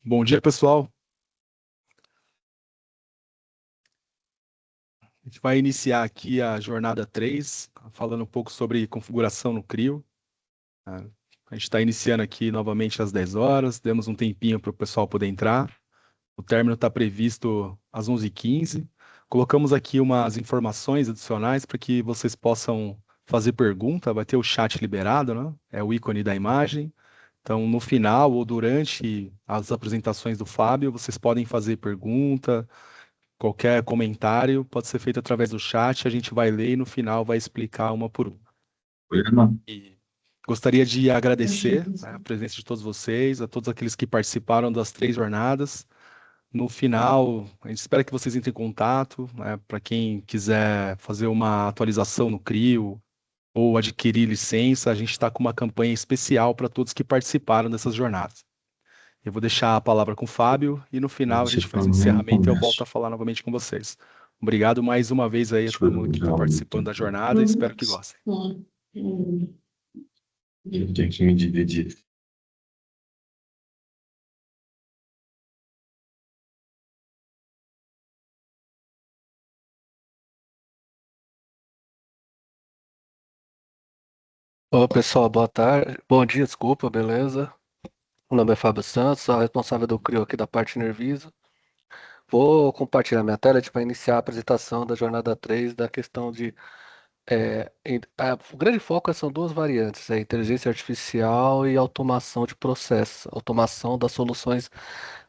Bom dia, pessoal. A gente vai iniciar aqui a jornada 3, falando um pouco sobre configuração no CRIO. Ah, A gente está iniciando aqui novamente às 10 horas, demos um tempinho para o pessoal poder entrar. O término está previsto às 11h15. Colocamos aqui umas informações adicionais para que vocês possam fazer pergunta. Vai ter o chat liberado, né? É o ícone da imagem. Então, no final ou durante as apresentações do Fábio, vocês podem fazer pergunta. Qualquer comentário pode ser feito através do chat, a gente vai ler e no final vai explicar uma por uma. Problema. E gostaria de agradecer, né, a presença de todos vocês, a todos aqueles que participaram das 3 jornadas. No final, a gente espera que vocês entrem em contato, né, para quem quiser fazer uma atualização no CRIO ou adquirir licença, a gente está com uma campanha especial para todos que participaram dessas jornadas. Eu vou deixar a palavra com o Fábio e no final a gente faz o Principalmente encerramento e eu volto comércio. a falar novamente com vocês. Obrigado mais uma vez aí a todo mundo que está participando da jornada e espero que gostem. Eu tenho que me dividir. Ô pessoal, boa tarde. Bom dia, desculpa, beleza? Meu nome é Fábio Santos, sou responsável do CRIO aqui da parte Nerviso. Vou compartilhar minha tela para iniciar a apresentação da jornada 3 da questão de. O grande foco são duas variantes, inteligência artificial e automação de processos, automação das soluções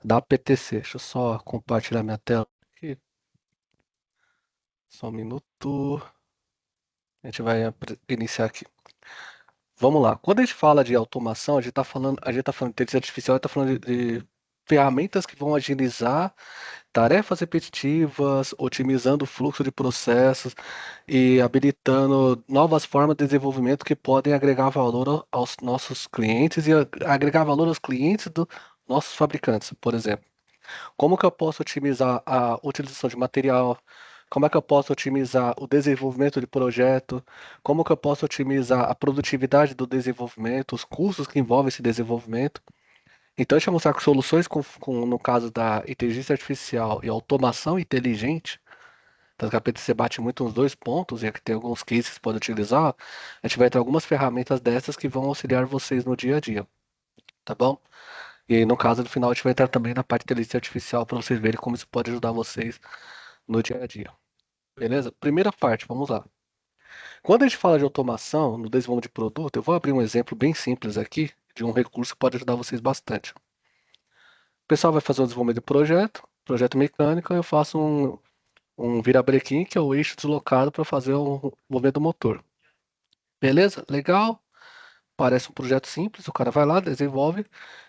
da PTC. Deixa eu só compartilhar minha tela aqui. Só um minuto. A gente vai iniciar aqui. Vamos lá. Quando a gente fala de automação, a gente tá falando de inteligência artificial, a gente tá falando de ferramentas que vão agilizar tarefas repetitivas, otimizando o fluxo de processos e habilitando novas formas de desenvolvimento que podem agregar valor aos nossos clientes e agregar valor aos clientes dos nossos fabricantes, por exemplo. Como que eu posso otimizar a utilização de material? Como é que eu posso otimizar o desenvolvimento de projeto? Como que eu posso otimizar a produtividade do desenvolvimento, os custos que envolvem esse desenvolvimento? Então, deixa eu mostrar que soluções no caso da inteligência artificial e automação inteligente, tanto que a PTC bate muito nos dois pontos, e aqui tem alguns cases que você pode utilizar, a gente vai ter algumas ferramentas dessas que vão auxiliar vocês no dia a dia, tá bom? E aí, no caso, no final, a gente vai entrar também na parte de inteligência artificial para vocês verem como isso pode ajudar vocês no dia a dia. Beleza? Primeira parte, vamos lá. Quando a gente fala de automação no desenvolvimento de produto, eu vou abrir um exemplo bem simples aqui de um recurso que pode ajudar vocês bastante. O pessoal vai fazer um desenvolvimento de projeto mecânico, eu faço um virabrequim, que é o eixo deslocado para fazer o movimento do motor. Beleza? Legal? Parece um projeto simples, o cara vai lá, desenvolve,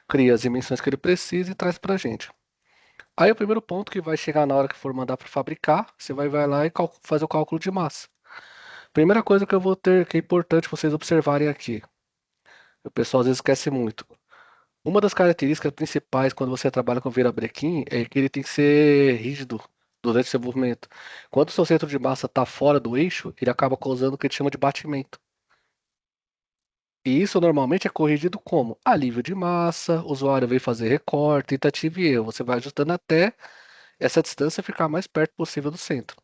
cria as dimensões que ele precisa e traz para a gente. Aí o primeiro ponto que vai chegar na hora que for mandar para fabricar, você vai lá e fazer o cálculo de massa. Primeira coisa que eu vou ter, que é importante vocês observarem aqui. O pessoal às vezes esquece muito. Uma das características principais quando você trabalha com virabrequim é que ele tem que ser rígido durante o seu movimento. Quando o seu centro de massa está fora do eixo, ele acaba causando o que a gente chama de batimento. E isso normalmente é corrigido como? Alívio de massa, o usuário vem fazer recorte, tentativa e erro. Você vai ajustando até essa distância ficar mais perto possível do centro.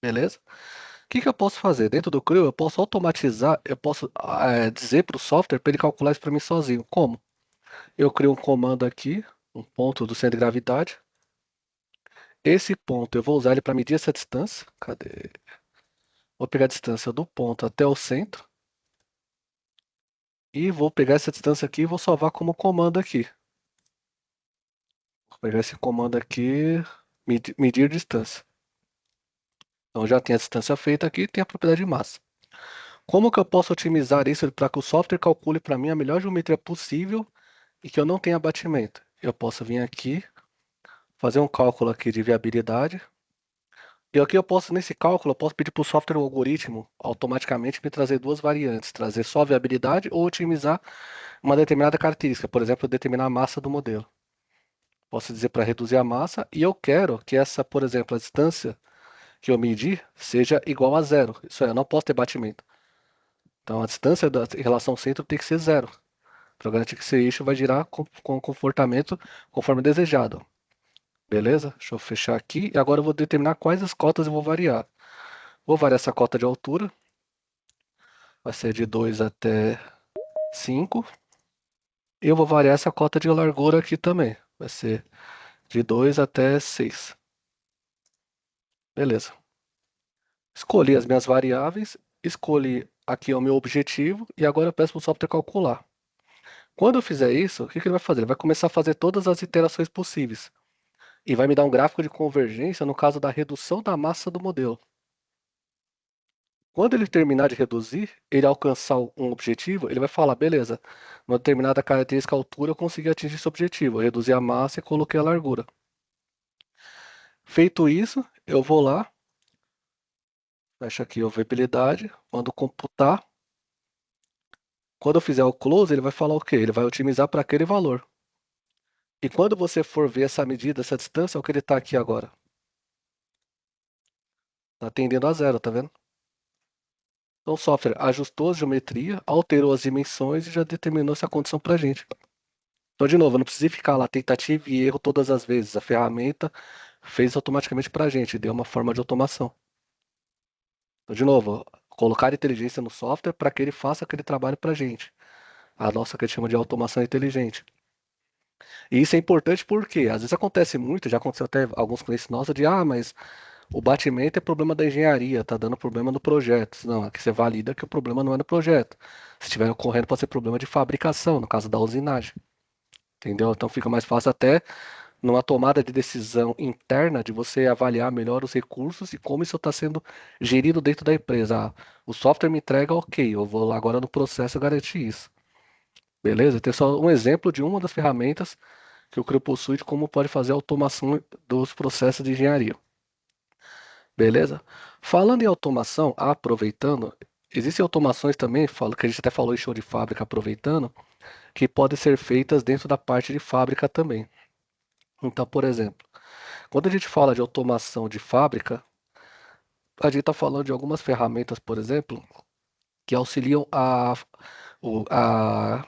Beleza? O que que eu posso fazer? Dentro do CRIO, eu posso automatizar, eu posso dizer para o software para ele calcular isso para mim sozinho. Como? Eu crio um comando aqui, um ponto do centro de gravidade. Esse ponto eu vou usar ele para medir essa distância. Cadê? Vou pegar a distância do ponto até o centro. E vou pegar essa distância aqui e vou salvar como comando aqui. Vou pegar esse comando aqui, medir distância. Então já tem a distância feita aqui e tem a propriedade de massa. Como que eu posso otimizar isso para que o software calcule para mim a melhor geometria possível e que eu não tenha abatimento? Eu posso vir aqui, fazer um cálculo aqui de viabilidade. E aqui eu posso, nesse cálculo, eu posso pedir para o software, o algoritmo, automaticamente me trazer duas variantes, trazer só a viabilidade ou otimizar uma determinada característica, por exemplo, determinar a massa do modelo. Posso dizer para reduzir a massa e eu quero que essa, por exemplo, a distância que eu medir seja igual a zero. Isso é, eu não posso ter batimento. Então a distância em relação ao centro tem que ser zero. para garantir que esse eixo vai girar com comportamento conforme desejado. Beleza? Deixa eu fechar aqui. E agora eu vou determinar quais as cotas eu vou variar. Vou variar essa cota de altura. Vai ser de 2 até 5. E eu vou variar essa cota de largura aqui também. Vai ser de 2 até 6. Beleza. Escolhi as minhas variáveis. Escolhi aqui o meu objetivo. E agora eu peço para o software calcular. Quando eu fizer isso, o que ele vai fazer? Ele vai começar a fazer todas as iterações possíveis. E vai me dar um gráfico de convergência no caso da redução da massa do modelo. Quando ele terminar de reduzir, ele alcançar um objetivo, ele vai falar, beleza, numa determinada característica altura eu consegui atingir esse objetivo. Eu reduzi a massa e coloquei a largura. Feito isso, eu vou lá, fecho aqui a viabilidade, mando computar. Quando eu fizer o close, ele vai falar o quê? Ele vai otimizar para aquele valor. E quando você for ver essa medida, essa distância, é o que ele está aqui agora. Está tendendo a zero, tá vendo? Então o software ajustou a geometria, alterou as dimensões e já determinou essa condição para a gente. Então, de novo, eu não precisei ficar lá tentativa e erro todas as vezes. A ferramenta fez automaticamente para a gente, deu uma forma de automação. Então, de novo, colocar inteligência no software para que ele faça aquele trabalho para a gente. A nossa que a gente chama de automação inteligente. E isso é importante porque às vezes acontece muito, já aconteceu até alguns clientes nossos de mas o batimento é problema da engenharia, tá dando problema no projeto. Não, aqui você valida que o problema não é no projeto. Se estiver ocorrendo, pode ser problema de fabricação, no caso da usinagem. Entendeu? Então fica mais fácil até numa tomada de decisão interna de você avaliar melhor os recursos e como isso está sendo gerido dentro da empresa. O software me entrega, ok, eu vou lá agora no processo garantir isso. Beleza? Tem só um exemplo de uma das ferramentas que o Creo possui de como pode fazer a automação dos processos de engenharia. Beleza? Falando em automação, aproveitando, existem automações também, que a gente até falou em show de fábrica, aproveitando, que podem ser feitas dentro da parte de fábrica também. Então, por exemplo, quando a gente fala de automação de fábrica, a gente está falando de algumas ferramentas, por exemplo, que auxiliam o- a,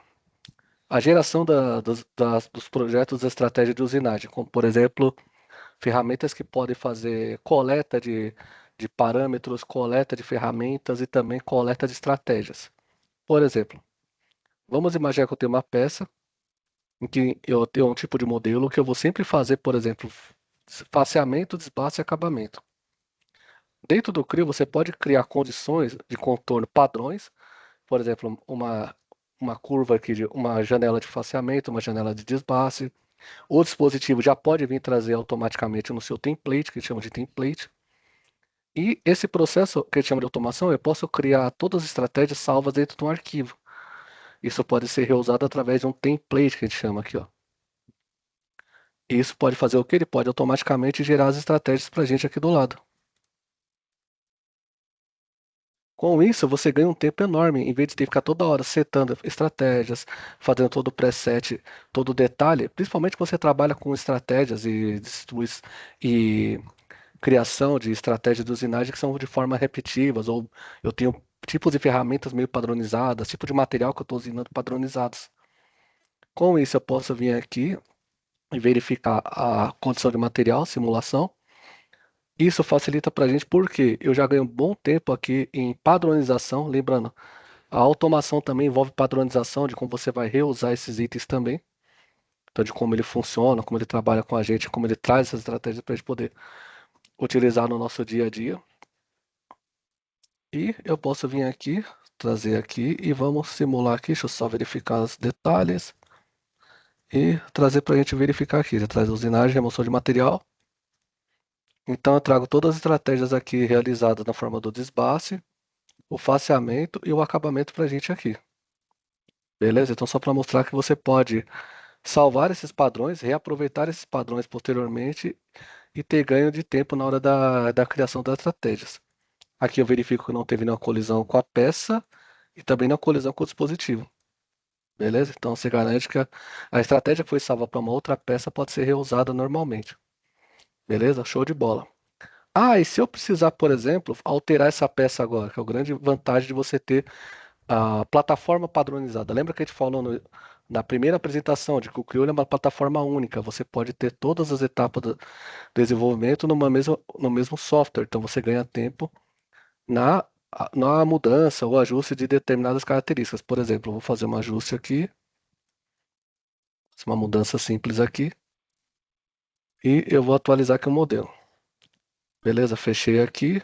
a geração dos projetos de estratégia de usinagem, como, por exemplo, ferramentas que podem fazer coleta de parâmetros, coleta de ferramentas e também coleta de estratégias. Por exemplo, vamos imaginar que eu tenho uma peça em que eu tenho um tipo de modelo que eu vou sempre fazer, por exemplo, faseamento, desbaste e acabamento. Dentro do Creo, você pode criar condições de contorno padrões, por exemplo, uma curva aqui, uma janela de faseamento, uma janela de desbaste. O dispositivo já pode vir trazer automaticamente no seu template, que a gente chama de template. E esse processo que a gente chama de automação, eu posso criar todas as estratégias salvas dentro de um arquivo. Isso pode ser reusado através de um template que a gente chama aqui, ó. E isso pode fazer o que? Ele pode automaticamente gerar as estratégias para a gente aqui do lado. Com isso, você ganha um tempo enorme, em vez de ter que ficar toda hora setando estratégias, fazendo todo o preset, todo o detalhe, principalmente quando você trabalha com estratégias e criação de estratégias de usinagem que são de forma repetitivas, ou eu tenho tipos de ferramentas meio padronizadas, tipo de material que eu estou usinando padronizados. Com isso, eu posso vir aqui e verificar a condição de material, simulação. Isso facilita para a gente porque eu já ganho um bom tempo aqui em padronização, lembrando, a automação também envolve padronização de como você vai reusar esses itens também. Então, de como ele funciona, como ele trabalha com a gente, como ele traz essas estratégias para a gente poder utilizar no nosso dia a dia. E eu posso vir aqui, trazer aqui e vamos simular aqui. Deixa eu só verificar os detalhes e trazer para a gente verificar aqui. Ele traz usinagem, remoção de material. Então, eu trago todas as estratégias aqui realizadas na forma do desbaste, o faseamento e o acabamento para a gente aqui. Beleza? Então, só para mostrar que você pode salvar esses padrões, reaproveitar esses padrões posteriormente e ter ganho de tempo na hora da criação das estratégias. Aqui eu verifico que não teve nenhuma colisão com a peça e também não colisão com o dispositivo. Beleza? Então você garante que a estratégia que foi salva para uma outra peça pode ser reusada normalmente. Beleza? Show de bola. E se eu precisar, por exemplo, alterar essa peça agora, que é a grande vantagem de você ter a plataforma padronizada. Lembra que a gente falou na primeira apresentação de que o Criollo é uma plataforma única, você pode ter todas as etapas do desenvolvimento no mesmo software. Então você ganha tempo na mudança ou ajuste de determinadas características. Por exemplo, eu vou fazer um ajuste aqui, uma mudança simples aqui, e eu vou atualizar aqui o modelo. Beleza? Fechei aqui.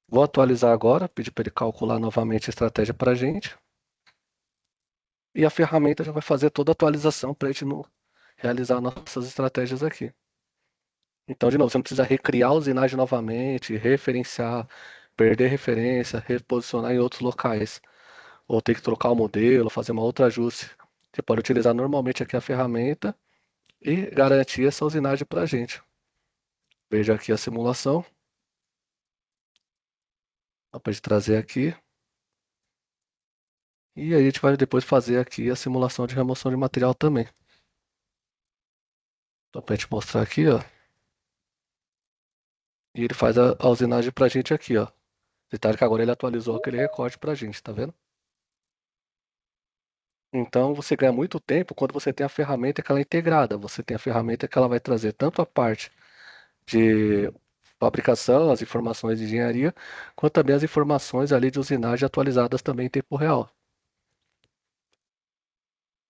Vou atualizar agora, pedir para ele calcular novamente a estratégia para a gente. E a ferramenta já vai fazer toda a atualização para a gente realizar nossas estratégias aqui. Então, de novo, você não precisa recriar a usinagem novamente, referenciar, perder referência, reposicionar em outros locais, ou ter que trocar o modelo, fazer um outro ajuste. Você pode utilizar normalmente aqui a ferramenta e garantir essa usinagem para a gente. Veja aqui a simulação. Dá para trazer aqui. E aí a gente vai depois fazer aqui a simulação de remoção de material também. Só para a gente mostrar aqui, ó. E ele faz a usinagem pra gente aqui, ó. Detalhe que agora ele atualizou aquele recorte pra gente, tá vendo? Então você ganha muito tempo quando você tem a ferramenta que ela é integrada. Você tem a ferramenta que ela vai trazer tanto a parte de fabricação, as informações de engenharia, quanto também as informações ali de usinagem atualizadas também em tempo real.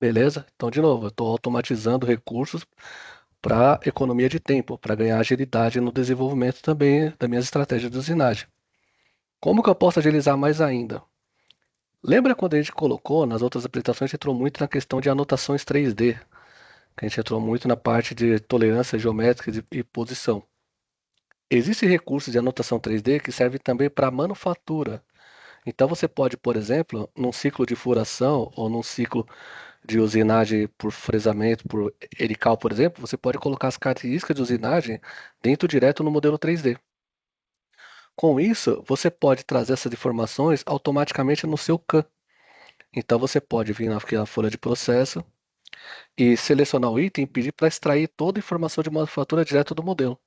Beleza? Então, de novo, eu estou automatizando recursos para economia de tempo, para ganhar agilidade no desenvolvimento também das minhas estratégias de usinagem. Como que eu posso agilizar mais ainda? Lembra quando a gente colocou nas outras apresentações, a gente entrou muito na questão de anotações 3D, que a gente entrou muito na parte de tolerância geométrica e posição. Existem recursos de anotação 3D que servem também para manufatura. Então você pode, por exemplo, num ciclo de furação ou num ciclo de usinagem por fresamento, por helical, por exemplo, você pode colocar as características de usinagem dentro direto no modelo 3D. Com isso, você pode trazer essas informações automaticamente no seu CAM. Então você pode vir aqui na folha de processo e selecionar o item e pedir para extrair toda a informação de manufatura direto do modelo.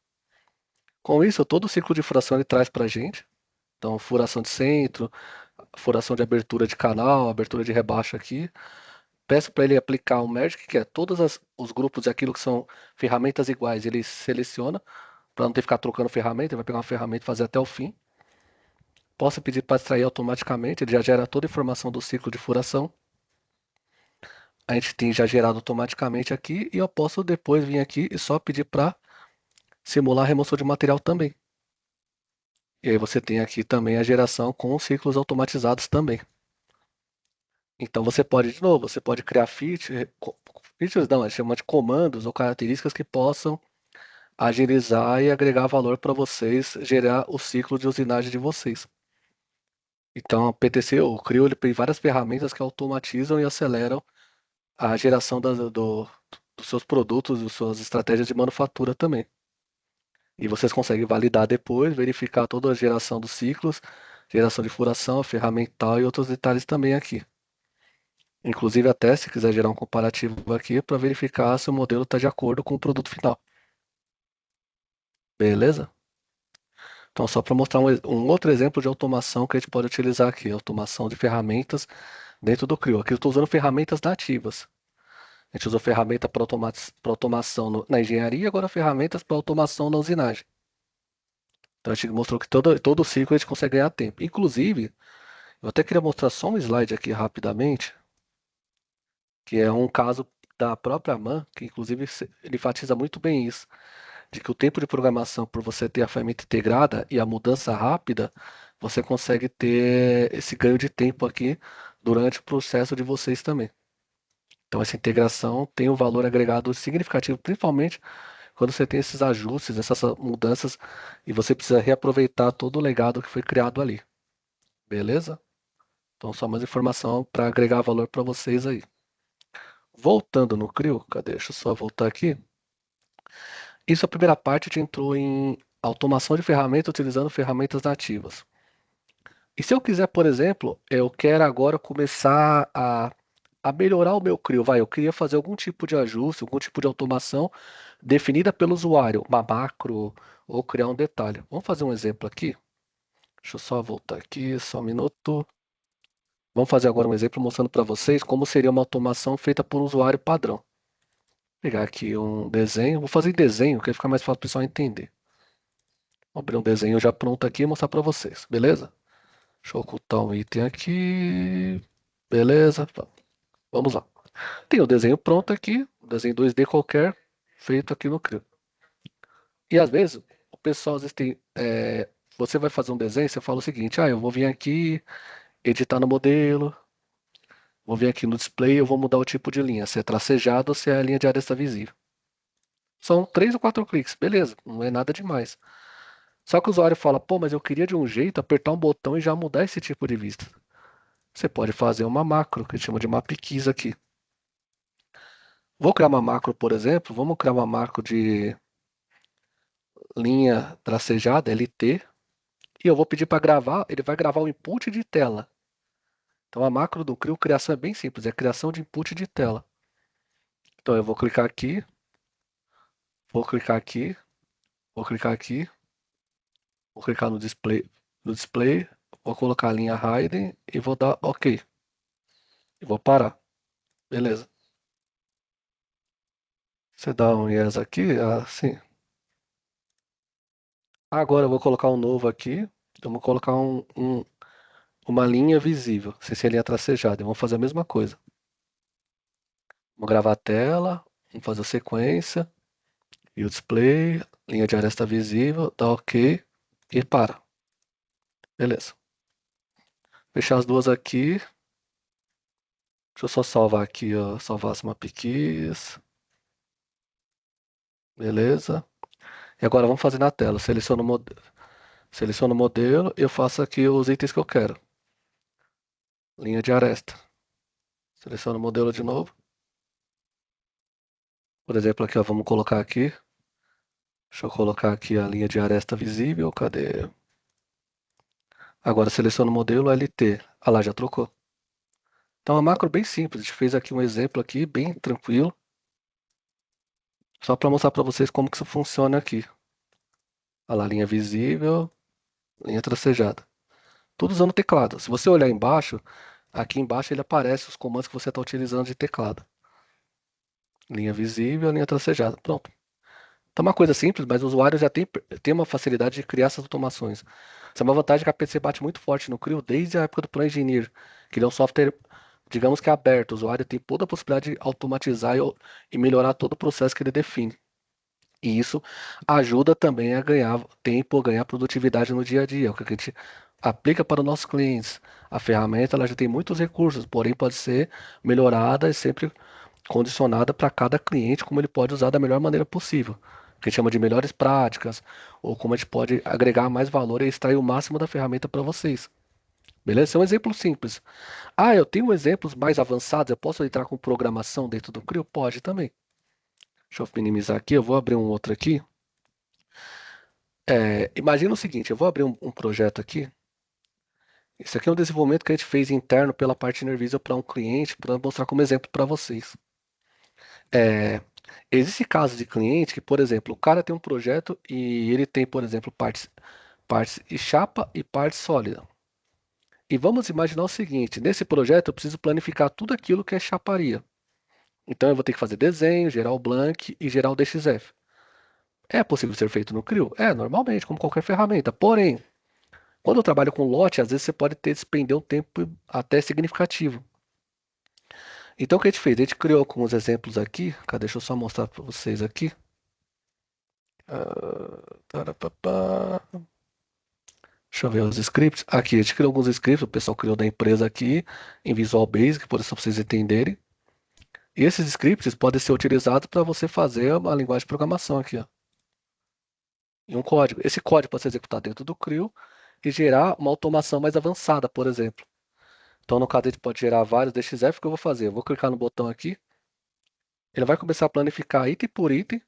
Com isso, todo o ciclo de furação ele traz para a gente. Então, furação de centro, furação de abertura de canal, abertura de rebaixo aqui. Peço para ele aplicar o merge, que é todos os grupos de aquilo que são ferramentas iguais, ele seleciona, para não ter que ficar trocando ferramenta, ele vai pegar uma ferramenta e fazer até o fim. Posso pedir para extrair automaticamente, ele já gera toda a informação do ciclo de furação. A gente tem já gerado automaticamente aqui e eu posso depois vir aqui e só pedir para simular a remoção de material também. E aí você tem aqui também a geração com ciclos automatizados também. Então você pode, de novo, você pode criar features não, a gente chama de comandos ou características que possam agilizar e agregar valor para vocês, gerar o ciclo de usinagem de vocês. Então, a PTC, o Creo, ele tem várias ferramentas que automatizam e aceleram a geração dos seus produtos, das suas estratégias de manufatura também. E vocês conseguem validar depois, verificar toda a geração dos ciclos, geração de furação, ferramental e outros detalhes também aqui. Inclusive até se quiser gerar um comparativo aqui para verificar se o modelo está de acordo com o produto final. Beleza? Então, só para mostrar um outro exemplo de automação que a gente pode utilizar aqui, automação de ferramentas dentro do Creo. Aqui eu estou usando ferramentas nativas. A gente usou ferramenta para automação na engenharia, agora ferramentas para automação na usinagem. Então a gente mostrou que todo o ciclo a gente consegue ganhar tempo. Inclusive, eu até queria mostrar só um slide aqui rapidamente, que é um caso da própria MAN, que inclusive ele enfatiza muito bem isso, de que o tempo de programação, por você ter a ferramenta integrada e a mudança rápida, você consegue ter esse ganho de tempo aqui durante o processo de vocês também. Então essa integração tem um valor agregado significativo, principalmente quando você tem esses ajustes, essas mudanças, e você precisa reaproveitar todo o legado que foi criado ali. Beleza? Então, só mais informação para agregar valor para vocês aí. Voltando no Creo, cadê? Deixa eu só voltar aqui. Isso, a primeira parte, a gente entrou em automação de ferramenta utilizando ferramentas nativas. E se eu quiser, por exemplo, eu quero agora começar a melhorar o meu Creo. Eu queria fazer algum tipo de ajuste, algum tipo de automação definida pelo usuário, uma macro ou criar um detalhe. Vamos fazer um exemplo aqui? Deixa eu só voltar aqui, só um minuto. Vamos fazer agora um exemplo mostrando para vocês como seria uma automação feita por um usuário padrão. Vou pegar aqui um desenho, vou fazer em desenho, que fica mais fácil para o pessoal entender. Vou abrir um desenho já pronto aqui e mostrar para vocês, beleza? Deixa eu ocultar um item aqui. Beleza, vamos lá. Tem o desenho pronto aqui, um desenho 2D qualquer, feito aqui no Creo. E às vezes, o pessoal às vezes tem. Você vai fazer um desenho, você fala o seguinte: eu vou vir aqui, editar no modelo, vou vir aqui no display, eu vou mudar o tipo de linha, se é tracejado ou se é a linha de aresta visível. São 3 ou 4 cliques, beleza, não é nada demais. Só que o usuário fala: pô, mas eu queria de um jeito apertar um botão e já mudar esse tipo de vista. Você pode fazer uma macro, que a gente chama de map keys aqui. Vou criar uma macro, por exemplo, vamos criar uma macro de linha tracejada, LT, e eu vou pedir para gravar, ele vai gravar o input de tela. Então a macro do Creo criação é bem simples, é criação de input de tela. Então eu vou clicar aqui, vou clicar aqui, vou clicar aqui, vou clicar no display, vou colocar a linha hidden e vou dar OK. E vou parar. Beleza. Você dá um yes aqui, assim. Agora eu vou colocar um novo aqui. Eu vou colocar uma linha visível, sem ser linha tracejada. Vamos fazer a mesma coisa. Vamos gravar a tela, vamos fazer a sequência, e o display, linha de aresta visível, dá OK e para. Beleza. Fechar as duas aqui. Deixa eu só salvar aqui, ó, salvar as map keys. Beleza. E agora vamos fazer na tela. Seleciono o modelo, eu faço aqui os itens que eu quero. Linha de aresta. Seleciono o modelo de novo. Por exemplo, aqui, ó, vamos colocar aqui. Deixa eu colocar aqui a linha de aresta visível. Cadê? Agora seleciono o modelo LT. Ah lá, já trocou. Então é uma macro bem simples. A gente fez aqui um exemplo aqui, bem tranquilo. Só para mostrar para vocês como que isso funciona aqui. Olha lá, linha visível, linha tracejada. Tudo usando teclado. Se você olhar embaixo, aqui embaixo ele aparece os comandos que você está utilizando de teclado. Linha visível, linha tracejada. Pronto. Então é uma coisa simples, mas o usuário já tem uma facilidade de criar essas automações. Isso é uma vantagem que a PC bate muito forte no Creo desde a época do Plan Engineer, que ele é um software, digamos que aberto. O usuário tem toda a possibilidade de automatizar e melhorar todo o processo que ele define. E isso ajuda também a ganhar tempo, a ganhar produtividade no dia a dia, o que a gente aplica para os nossos clientes. A ferramenta ela já tem muitos recursos, porém pode ser melhorada e sempre condicionada para cada cliente, como ele pode usar da melhor maneira possível. Que a gente chama de melhores práticas, ou como a gente pode agregar mais valor e extrair o máximo da ferramenta para vocês. Beleza? Esse é um exemplo simples. Eu tenho exemplos mais avançados, eu posso entrar com programação dentro do Creo? Pode também. Deixa eu minimizar aqui, eu vou abrir um outro aqui. Imagina o seguinte, eu vou abrir um projeto aqui. Isso aqui é um desenvolvimento que a gente fez interno pela parte Nervisa para um cliente, para mostrar como exemplo para vocês. Existe casos de cliente que, por exemplo, o cara tem um projeto e ele tem, por exemplo, partes e chapa e parte sólida. E vamos imaginar o seguinte, nesse projeto eu preciso planificar tudo aquilo que é chaparia. Então eu vou ter que fazer desenho, gerar o Blank e gerar o DXF. É possível ser feito no Creo? Normalmente, como qualquer ferramenta. Porém, quando eu trabalho com lote, às vezes você pode ter despender um tempo até significativo. Então o que a gente fez? A gente criou alguns exemplos aqui. Deixa eu só mostrar para vocês aqui. Tarapapá. Deixa eu ver os scripts. Aqui, a gente criou alguns scripts, o pessoal criou da empresa aqui, em Visual Basic, por isso para vocês entenderem. E esses scripts podem ser utilizados para você fazer uma linguagem de programação aqui, ó. E um código. Esse código pode ser executado dentro do Creo e gerar uma automação mais avançada, por exemplo. Então, no caso, a gente pode gerar vários DXF. O que eu vou fazer? Eu vou clicar no botão aqui. Ele vai começar a planificar item por item.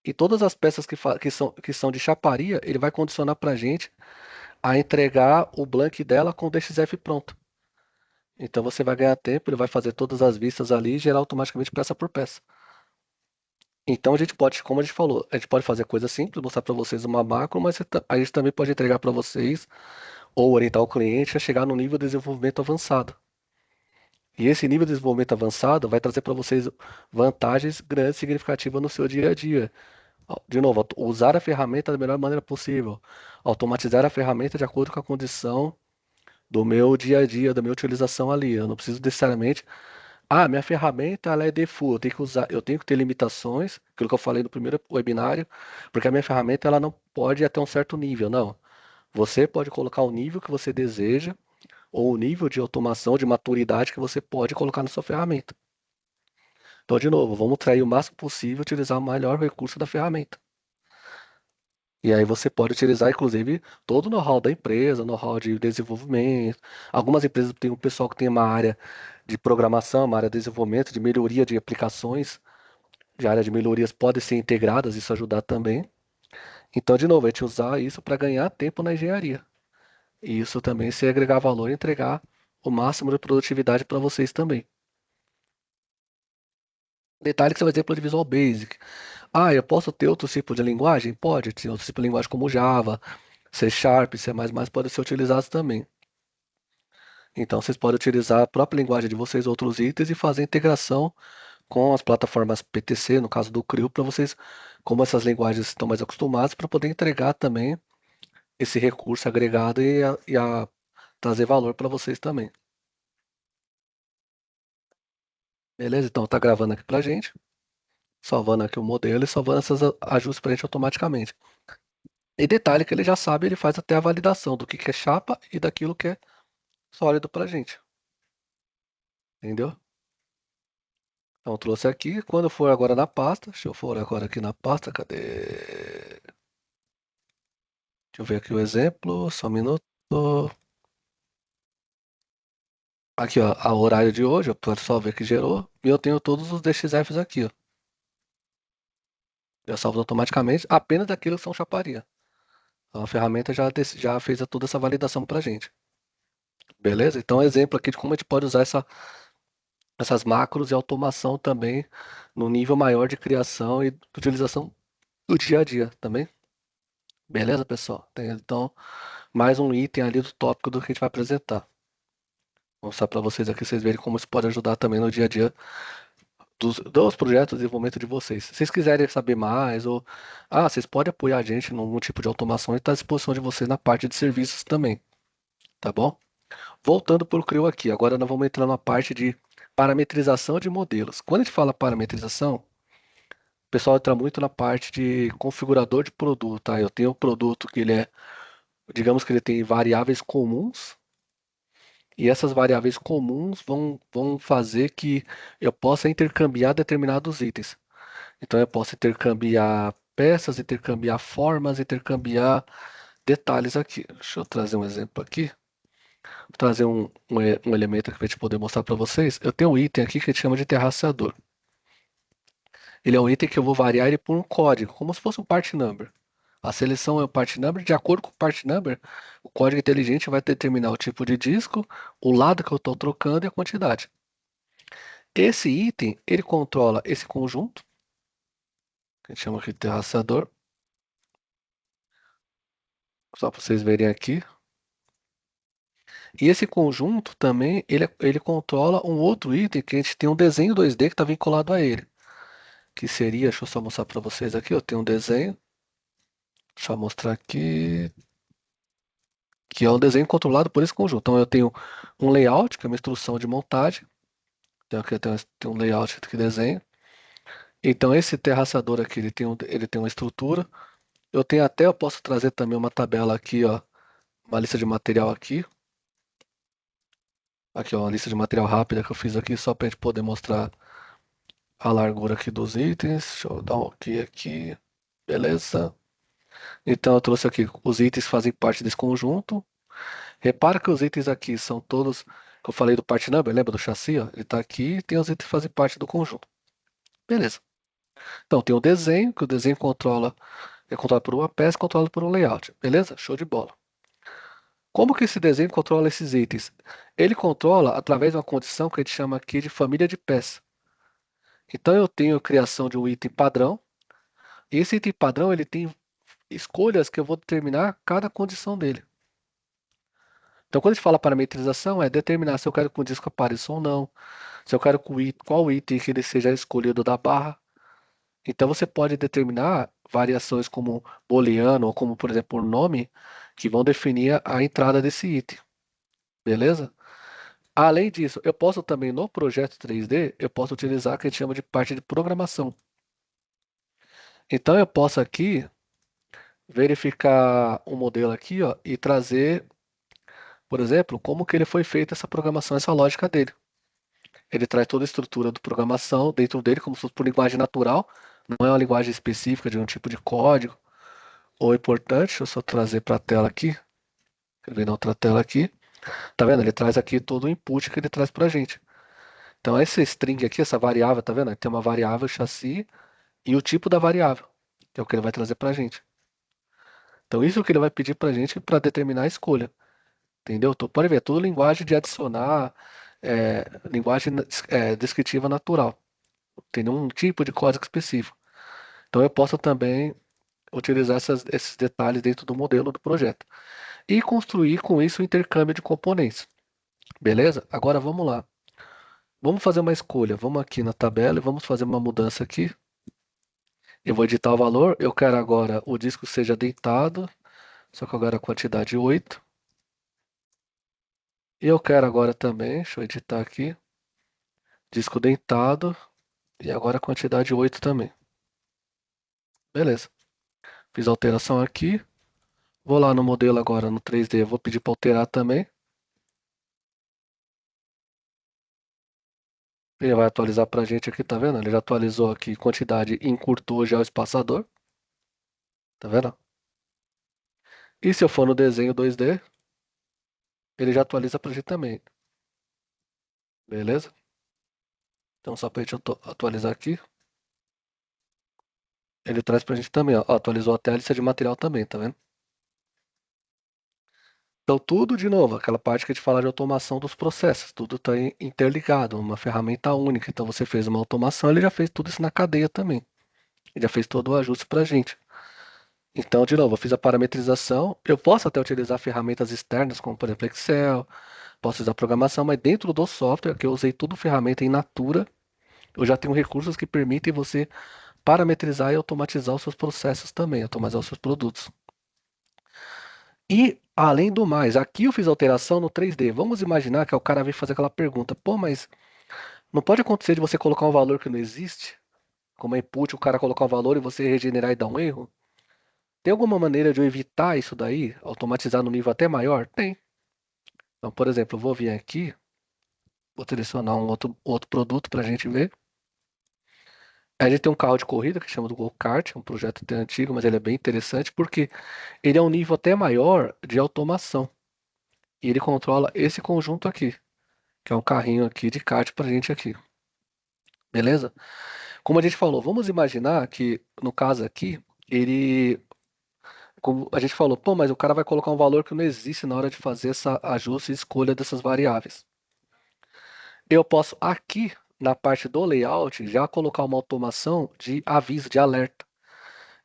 E todas as peças que são de chaparia, ele vai condicionar para a gente a entregar o blank dela com o DXF pronto. Então você vai ganhar tempo, ele vai fazer todas as vistas ali e gerar automaticamente peça por peça. Então a gente pode, como a gente falou, a gente pode fazer coisa simples, mostrar para vocês uma macro, mas a gente também pode entregar para vocês ou orientar o cliente a chegar no nível de desenvolvimento avançado. E esse nível de desenvolvimento avançado vai trazer para vocês vantagens grandes, significativas no seu dia a dia. De novo, usar a ferramenta da melhor maneira possível, automatizar a ferramenta de acordo com a condição do meu dia a dia, da minha utilização ali. Eu não preciso necessariamente, minha ferramenta ela é default, eu tenho que usar, eu tenho que ter limitações, aquilo que eu falei no primeiro webinário, porque a minha ferramenta ela não pode ir até um certo nível, não. Você pode colocar o nível que você deseja ou o nível de automação, de maturidade que você pode colocar na sua ferramenta. Então, de novo, vamos trair o máximo possível e utilizar o melhor recurso da ferramenta. E aí você pode utilizar, inclusive, todo o know-how da empresa, know-how de desenvolvimento. Algumas empresas têm um pessoal que tem uma área de programação, uma área de desenvolvimento, de melhoria de aplicações, de área de melhorias podem ser integradas, isso ajudar também. Então, de novo, a gente usar isso para ganhar tempo na engenharia. E isso também se agregar valor e entregar o máximo de produtividade para vocês também. Detalhe que você vai exemplo de Visual Basic. Eu posso ter outro tipo de linguagem? Pode, ter outro tipo de linguagem como Java, C Sharp, C++ podem ser utilizados também. Então vocês podem utilizar a própria linguagem de vocês, outros itens, e fazer integração com as plataformas PTC, no caso do CRIO, para vocês, como essas linguagens estão mais acostumadas, para poder entregar também esse recurso agregado e trazer valor para vocês também. Beleza? Então tá gravando aqui pra gente, salvando aqui o modelo e salvando esses ajustes pra gente automaticamente. E detalhe que ele já sabe, ele faz até a validação do que é chapa e daquilo que é sólido pra gente. Entendeu? Então trouxe aqui, quando for agora na pasta, deixa eu for agora aqui na pasta, cadê? Deixa eu ver aqui o exemplo, só um minuto. Aqui, ó, o horário de hoje, eu posso só ver que gerou, e eu tenho todos os DXFs aqui, ó. Já salvo automaticamente, apenas daquilo que são chaparia. Então, a ferramenta já fez toda essa validação pra gente. Beleza? Então, exemplo aqui de como a gente pode usar essas macros e automação também no nível maior de criação e utilização do dia a dia também. Beleza, pessoal? Então, mais um item ali do tópico do que a gente vai apresentar. Vou mostrar para vocês aqui, vocês verem como isso pode ajudar também no dia a dia dos projetos de desenvolvimento de vocês. Se vocês quiserem saber mais, ou vocês podem apoiar a gente num tipo de automação e está à disposição de vocês na parte de serviços também, tá bom? Voltando para o CRIO aqui, agora nós vamos entrar na parte de parametrização de modelos. Quando a gente fala parametrização, o pessoal entra muito na parte de configurador de produto, tá? Eu tenho um produto que ele é, digamos que ele tem variáveis comuns, e essas variáveis comuns vão fazer que eu possa intercambiar determinados itens. Então eu posso intercambiar peças, intercambiar formas, intercambiar detalhes aqui. Deixa eu trazer um exemplo aqui. Vou trazer um elemento aqui para a gente poder mostrar para vocês. Eu tenho um item aqui que a gente chama de terraceador. Ele é um item que eu vou variar ele por um código, como se fosse um part number. A seleção é o part number, de acordo com o part number, o código inteligente vai determinar o tipo de disco, o lado que eu estou trocando e a quantidade. Esse item, ele controla esse conjunto, que a gente chama aqui de terraceador, só para vocês verem aqui. E esse conjunto também, ele controla um outro item que a gente tem um desenho 2D que está vinculado a ele. Que seria, deixa eu só mostrar para vocês aqui, eu tenho um desenho, deixa eu mostrar aqui, que é um desenho controlado por esse conjunto. Então eu tenho um layout, que é uma instrução de montagem, então aqui eu tenho um layout que desenho. Então esse terraçador aqui, ele tem uma estrutura. Eu posso trazer também uma tabela aqui, ó, uma lista de material aqui. Aqui, ó, uma lista de material rápida que eu fiz aqui só para a gente poder mostrar a largura aqui dos itens. Deixa eu dar um OK aqui. Beleza. Então eu trouxe aqui, os itens fazem parte desse conjunto. Repara que os itens aqui são todos, que eu falei do part number, lembra do chassi, ó? Ele está aqui e tem os itens que fazem parte do conjunto. Beleza. Então tem o desenho, que o desenho é controlado por uma peça, controlado por um layout. Beleza? Show de bola. Como que esse desenho controla esses itens? Ele controla através de uma condição que a gente chama aqui de família de peça. Então eu tenho a criação de um item padrão, e esse item padrão ele tem escolhas que eu vou determinar cada condição dele. Então, quando a gente fala parametrização, é determinar se eu quero que o disco apareça ou não, se eu quero que qual item que ele seja escolhido da barra. Então, você pode determinar variações como booleano ou como, por exemplo, o nome, que vão definir a entrada desse item, beleza? Além disso, eu posso também no projeto 3D, eu posso utilizar o que a gente chama de parte de programação. Então, eu posso aqui verificar um modelo aqui, ó, e trazer, por exemplo, como que ele foi feita essa programação, essa lógica dele. Ele traz toda a estrutura de programação dentro dele, como se fosse por linguagem natural, não é uma linguagem específica de um tipo de código ou importante. Deixa eu só trazer para a tela aqui. Quero ver na outra tela aqui. Tá vendo? Ele traz aqui todo o input que ele traz para a gente. Então, essa string aqui, essa variável, tá vendo? Ele tem uma variável chassi e o tipo da variável, que é o que ele vai trazer para a gente. Então, isso é o que ele vai pedir para a gente para determinar a escolha. Entendeu? Então, pode ver, é tudo linguagem de adicionar, linguagem descritiva natural. Tem um tipo de código específico. Então, eu posso também utilizar esses detalhes dentro do modelo do projeto. E construir com isso o intercâmbio de componentes. Beleza? Agora vamos lá. Vamos fazer uma escolha. Vamos aqui na tabela e vamos fazer uma mudança aqui. Eu vou editar o valor. Eu quero agora o disco seja deitado, só que agora a quantidade 8. E eu quero agora também, deixa eu editar aqui, disco deitado e agora a quantidade 8 também. Beleza. Fiz a alteração aqui. Vou lá no modelo agora no 3D, vou pedir para alterar também. Ele vai atualizar para a gente aqui, tá vendo? Ele já atualizou aqui quantidade e encurtou já o espaçador. Tá vendo? E se eu for no desenho 2D, ele já atualiza pra gente também. Beleza? Então só pra gente atualizar aqui. Ele traz pra gente também, ó. Atualizou até a lista de material também, tá vendo? Então tudo de novo, aquela parte que a gente fala de automação dos processos, tudo está interligado, uma ferramenta única. Então você fez uma automação, ele já fez tudo isso na cadeia também. Ele já fez todo o ajuste pra gente. Então, de novo, eu fiz a parametrização. Eu posso até utilizar ferramentas externas, como por exemplo Excel, posso usar programação, mas dentro do software, que eu usei tudo ferramenta in natura, eu já tenho recursos que permitem você parametrizar e automatizar os seus processos também, automatizar os seus produtos. E, além do mais, aqui eu fiz alteração no 3D. Vamos imaginar que o cara vem fazer aquela pergunta: pô, mas não pode acontecer de você colocar um valor que não existe? Como input, o cara colocar um valor e você regenerar e dar um erro? Tem alguma maneira de eu evitar isso daí? Automatizar no nível até maior? Tem. Então, por exemplo, eu vou vir aqui, vou selecionar um outro produto para a gente ver. A gente tem um carro de corrida que chama do Go-Kart, é um projeto até antigo, mas ele é bem interessante porque ele é um nível até maior de automação. E ele controla esse conjunto aqui, que é um carrinho aqui de kart pra gente aqui. Beleza? Como a gente falou, vamos imaginar que no caso aqui, ele. Como a gente falou, pô, mas o cara vai colocar um valor que não existe na hora de fazer essa ajuste e escolha dessas variáveis. Eu posso aqui na parte do layout já colocar uma automação de aviso, de alerta.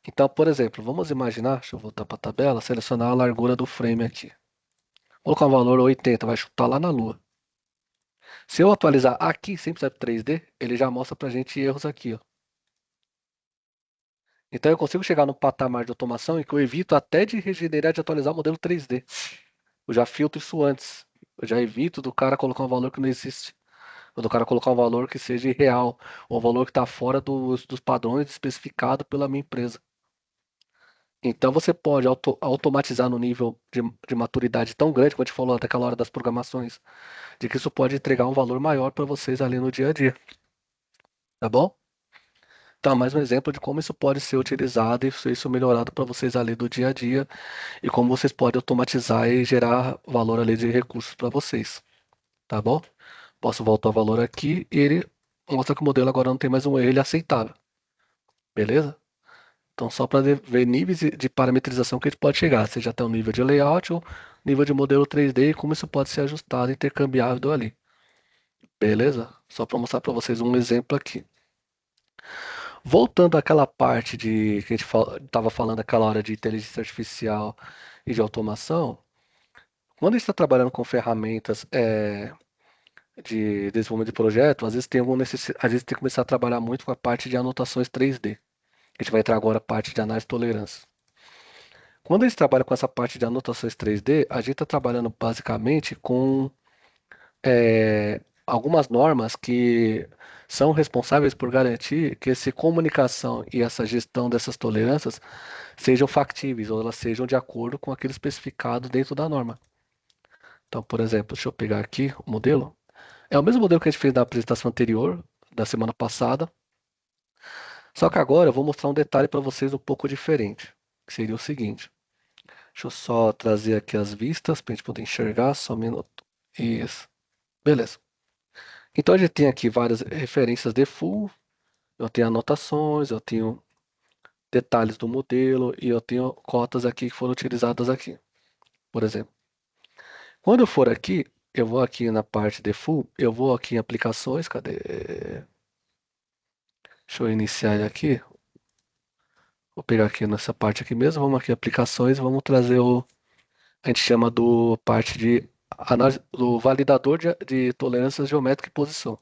Então, por exemplo, vamos imaginar, deixa eu voltar para a tabela, selecionar a largura do frame aqui. Colocar um valor 80, vai chutar lá na lua. Se eu atualizar aqui, sem precisar de 3D, ele já mostra pra gente erros aqui, ó. Então eu consigo chegar no patamar de automação em que eu evito até de regenerar, de atualizar o modelo 3D. Eu já filtro isso antes. Eu já evito do cara colocar um valor que não existe. Ou do cara colocar um valor que seja irreal. Ou um valor que está fora dos padrões especificados pela minha empresa. Então você pode automatizar no nível de maturidade tão grande, como a gente falou até aquela hora das programações, de que isso pode entregar um valor maior para vocês ali no dia a dia. Tá bom? Então, mais um exemplo de como isso pode ser utilizado e ser isso melhorado para vocês ali do dia a dia e como vocês podem automatizar e gerar valor ali de recursos para vocês. Tá bom? Posso voltar o valor aqui e ele mostra que o modelo agora não tem mais um erro, ele é aceitável. Beleza? Então, só para ver níveis de parametrização que a gente pode chegar, seja até o nível de layout ou nível de modelo 3D e como isso pode ser ajustado, intercambiável ali. Beleza? Só para mostrar para vocês um exemplo aqui. Voltando àquela parte de que a gente estava falando aquela hora de inteligência artificial e de automação, Quando a gente está trabalhando com ferramentas de desenvolvimento de projeto, às vezes às vezes tem que começar a trabalhar muito com a parte de anotações 3D. A gente vai entrar agora a parte de análise de tolerância. Quando a gente trabalha com essa parte de anotações 3D, a gente está trabalhando basicamente com algumas normas que são responsáveis por garantir que essa comunicação e essa gestão dessas tolerâncias sejam factíveis ou elas sejam de acordo com aquilo especificado dentro da norma. Então, por exemplo, deixa eu pegar aqui o modelo. É o mesmo modelo que a gente fez na apresentação anterior, da semana passada, só que agora eu vou mostrar um detalhe para vocês um pouco diferente, que seria o seguinte. Deixa eu só trazer aqui as vistas para a gente poder enxergar, só um minuto. Isso. Beleza. Então a gente tem aqui várias referências de full, eu tenho anotações, eu tenho detalhes do modelo e eu tenho cotas aqui que foram utilizadas aqui, por exemplo. Quando eu for aqui, eu vou aqui na parte de full, eu vou aqui em aplicações, cadê? Deixa eu iniciar aqui. Vou pegar aqui nessa parte aqui mesmo, vamos aqui em aplicações, vamos trazer a gente chama do parte de análise do validador de tolerâncias geométrica e posição.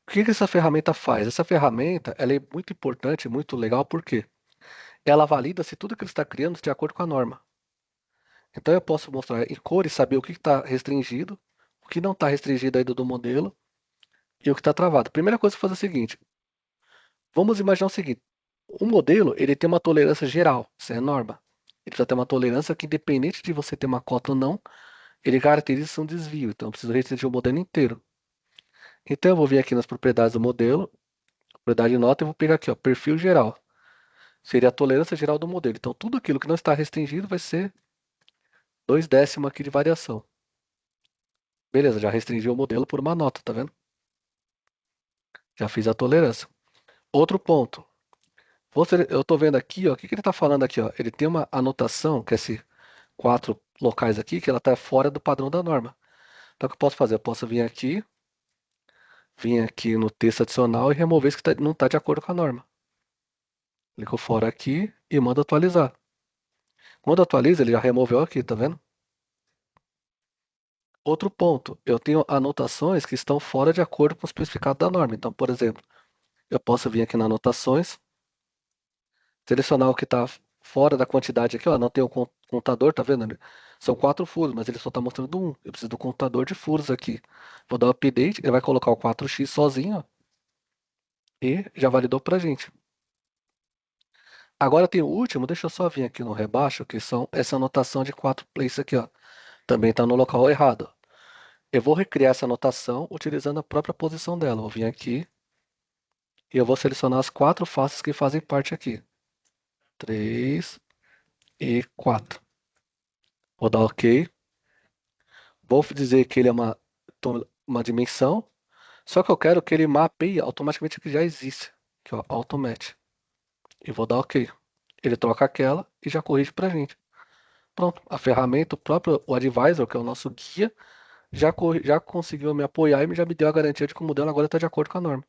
O que que essa ferramenta faz? Essa ferramenta, ela é muito importante, muito legal, porque ela valida se tudo que ele está criando está de acordo com a norma. Então eu posso mostrar em cores, saber o que está restringido, o que não está restringido ainda do modelo e o que está travado. A primeira coisa que eu fazer é o seguinte: vamos imaginar o seguinte: o modelo ele tem uma tolerância geral, isso é norma. Ele precisa ter uma tolerância que, independente de você ter uma cota ou não, ele caracteriza um desvio. Então eu preciso restringir o modelo inteiro. Então eu vou vir aqui nas propriedades do modelo, propriedade de nota, e vou pegar aqui, ó, perfil geral. Seria a tolerância geral do modelo. Então tudo aquilo que não está restringido vai ser 2 décimos aqui de variação. Beleza, já restringi o modelo por uma nota, tá vendo? Já fiz a tolerância. Outro ponto. Eu estou vendo aqui, ó, o que que ele está falando aqui, ó? Ele tem uma anotação, que é esses 4 locais aqui, que ela está fora do padrão da norma. Então o que eu posso fazer? Eu posso vir aqui no texto adicional e remover isso que não está de acordo com a norma. Clico fora aqui e mando atualizar. Quando atualiza, ele já removeu aqui, tá vendo? Outro ponto, eu tenho anotações que estão fora de acordo com o especificado da norma. Então, por exemplo, eu posso vir aqui na anotações, selecionar o que está fora da quantidade aqui, ó, não tem o contador, tá vendo? São 4 furos, mas ele só está mostrando um. Eu preciso do contador de furos aqui. Vou dar um update, ele vai colocar o 4x sozinho, ó, e já validou pra gente. Agora tem o último, deixa eu só vir aqui no rebaixo, que são essa anotação de 4 places aqui, ó. Também está no local errado, ó. Eu vou recriar essa anotação utilizando a própria posição dela. Vou vir aqui e eu vou selecionar as 4 faces que fazem parte aqui. 3 e 4. Vou dar OK. Vou dizer que ele é uma dimensão, só que eu quero que ele mapeie automaticamente o que já existe, que é o Automate. E vou dar OK. Ele troca aquela e já corrige pra gente. Pronto, a ferramenta, o Advisor, que é o nosso guia, já conseguiu me apoiar e já me deu a garantia de que o modelo agora está de acordo com a norma.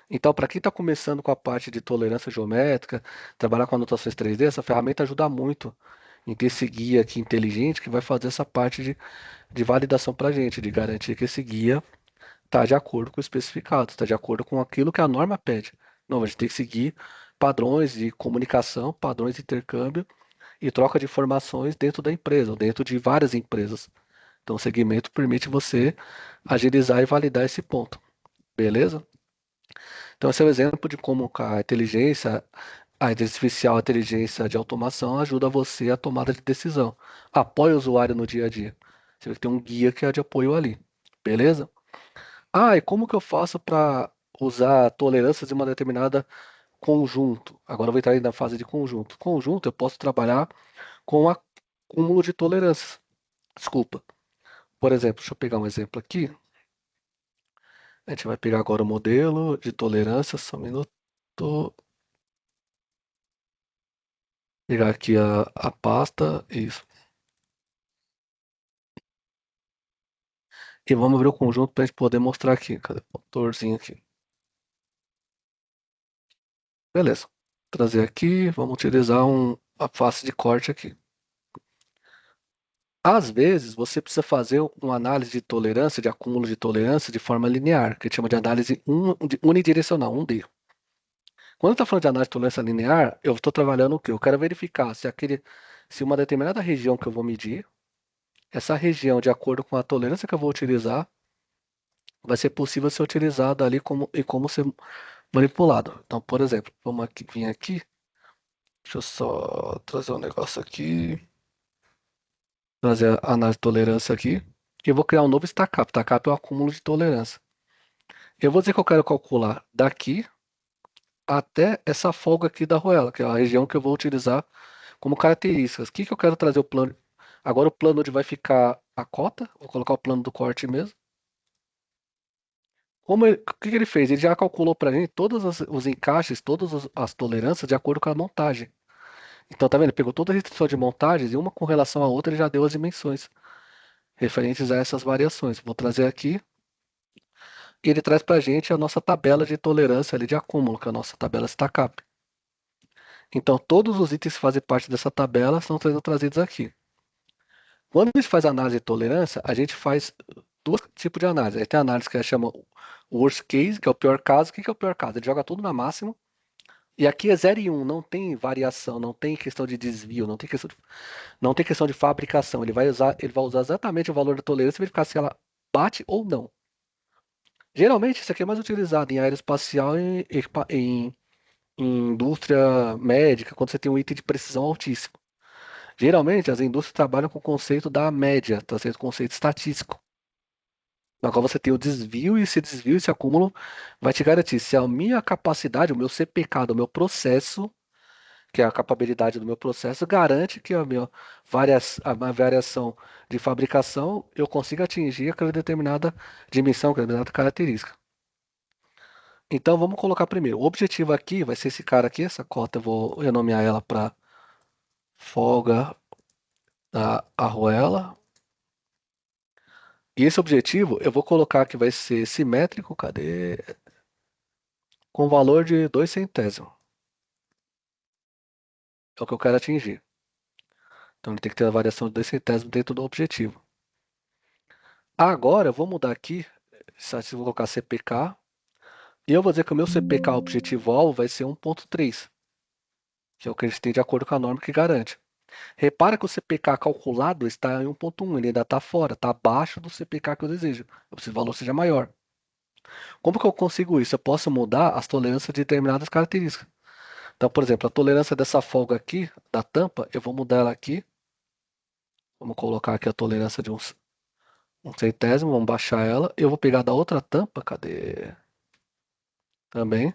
Então, para quem está começando com a parte de tolerância geométrica, trabalhar com anotações 3D, essa ferramenta ajuda muito em ter esse guia aqui inteligente que vai fazer essa parte de validação para a gente, de garantir que esse guia está de acordo com o especificado, está de acordo com aquilo que a norma pede. Não, a gente tem que seguir padrões de comunicação, padrões de intercâmbio e troca de informações dentro da empresa, ou dentro de várias empresas. Então, o segmento permite você agilizar e validar esse ponto. Beleza? Então, esse é o exemplo de como a inteligência artificial, a inteligência de automação ajuda você a tomada de decisão. Apoia o usuário no dia a dia. Você vai ter um guia que é de apoio ali. Beleza? Ah, e como que eu faço para usar tolerâncias de uma determinada conjunto? Agora eu vou entrar aí na fase de conjunto. Conjunto, eu posso trabalhar com acúmulo de tolerâncias. Desculpa. Por exemplo, deixa eu pegar um exemplo aqui. A gente vai pegar agora o modelo de tolerância, só um minuto. Pegar aqui a pasta, isso. E vamos abrir o conjunto para a gente poder mostrar aqui. Cadê o autorzinho aqui? Beleza. Trazer aqui, vamos utilizar a face de corte aqui. Às vezes, você precisa fazer uma análise de tolerância, de acúmulo de tolerância, de forma linear, que a gente chama de análise unidirecional, 1D. Quando está falando de análise de tolerância linear, eu estou trabalhando o quê? Eu quero verificar se uma determinada região que eu vou medir, essa região, de acordo com a tolerância que eu vou utilizar, vai ser possível ser utilizada ali e como ser manipulado. Então, por exemplo, vamos aqui, vir aqui, deixa eu só trazer um negócio aqui, trazer a análise de tolerância aqui, e eu vou criar um novo stack-up. Stack-up é o acúmulo de tolerância. Eu vou dizer que eu quero calcular daqui até essa folga aqui da arruela, que é a região que eu vou utilizar como características. O que que eu quero trazer o plano? Agora o plano onde vai ficar a cota, vou colocar o plano do corte mesmo. O que que ele fez? Ele já calculou para mim todos os encaixes, todas as tolerâncias de acordo com a montagem. Então, tá vendo? Ele pegou toda a restrição de montagens e uma com relação à outra ele já deu as dimensões referentes a essas variações. Vou trazer aqui e ele traz para a gente a nossa tabela de tolerância ali de acúmulo, que é a nossa tabela stack-up. Então, todos os itens que fazem parte dessa tabela são sendo trazidos aqui. Quando a gente faz análise de tolerância, a gente faz dois tipos de análise. Aí tem a análise que chama worst case, que é o pior caso. O que que é o pior caso? Ele joga tudo na máxima. E aqui é 0 e 1, não tem variação, não tem questão de desvio, não tem questão de fabricação. Ele vai usar exatamente o valor da tolerância e verificar se ela bate ou não. Geralmente, isso aqui é mais utilizado em aeroespacial e em indústria médica, quando você tem um item de precisão altíssimo. Geralmente, as indústrias trabalham com o conceito da média, tá certo? Conceito estatístico. Na qual você tem o desvio, e esse desvio, esse acúmulo, vai te garantir se a minha capacidade, o meu CPK do meu processo, que é a capabilidade do meu processo, garante que a minha variação de fabricação eu consiga atingir aquela determinada dimensão, aquela determinada característica. Então vamos colocar primeiro. O objetivo aqui vai ser esse cara aqui, essa cota, eu vou renomear ela para folga da arruela. E esse objetivo eu vou colocar que vai ser simétrico, cadê? Com valor de 2 centésimos. É o que eu quero atingir. Então ele tem que ter a variação de 2 centésimos dentro do objetivo. Agora eu vou mudar aqui, se eu vou colocar CPK, e eu vou dizer que o meu CPK objetivo-alvo vai ser 1.3, que é o que a gente tem de acordo com a norma que garante. Repara que o CPK calculado está em 1.1, ele ainda está fora, está abaixo do CPK que eu desejo. Eu preciso que o valor seja maior. Como que eu consigo isso? Eu posso mudar as tolerâncias de determinadas características. Então, por exemplo, a tolerância dessa folga aqui, da tampa, eu vou mudar ela aqui. Vamos colocar aqui a tolerância de um centésimo, vamos baixar ela. Eu vou pegar da outra tampa, cadê? Também.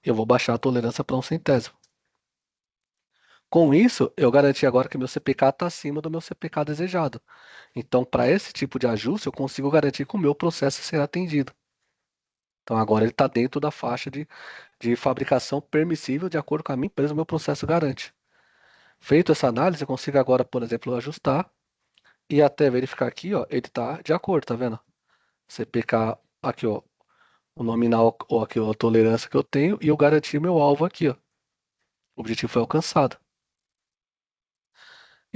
Eu vou baixar a tolerância para um centésimo. Com isso, eu garanti agora que meu CPK está acima do meu CPK desejado. Então, para esse tipo de ajuste, eu consigo garantir que o meu processo será atendido. Então, agora ele está dentro da faixa de fabricação permissível de acordo com a minha empresa, o meu processo garante. Feito essa análise, eu consigo agora, por exemplo, ajustar e até verificar aqui, ó, ele está de acordo, tá vendo? CPK aqui, ó, o nominal, ou aqui, ó, a tolerância que eu tenho, e eu garanti meu alvo aqui, ó. O objetivo foi alcançado.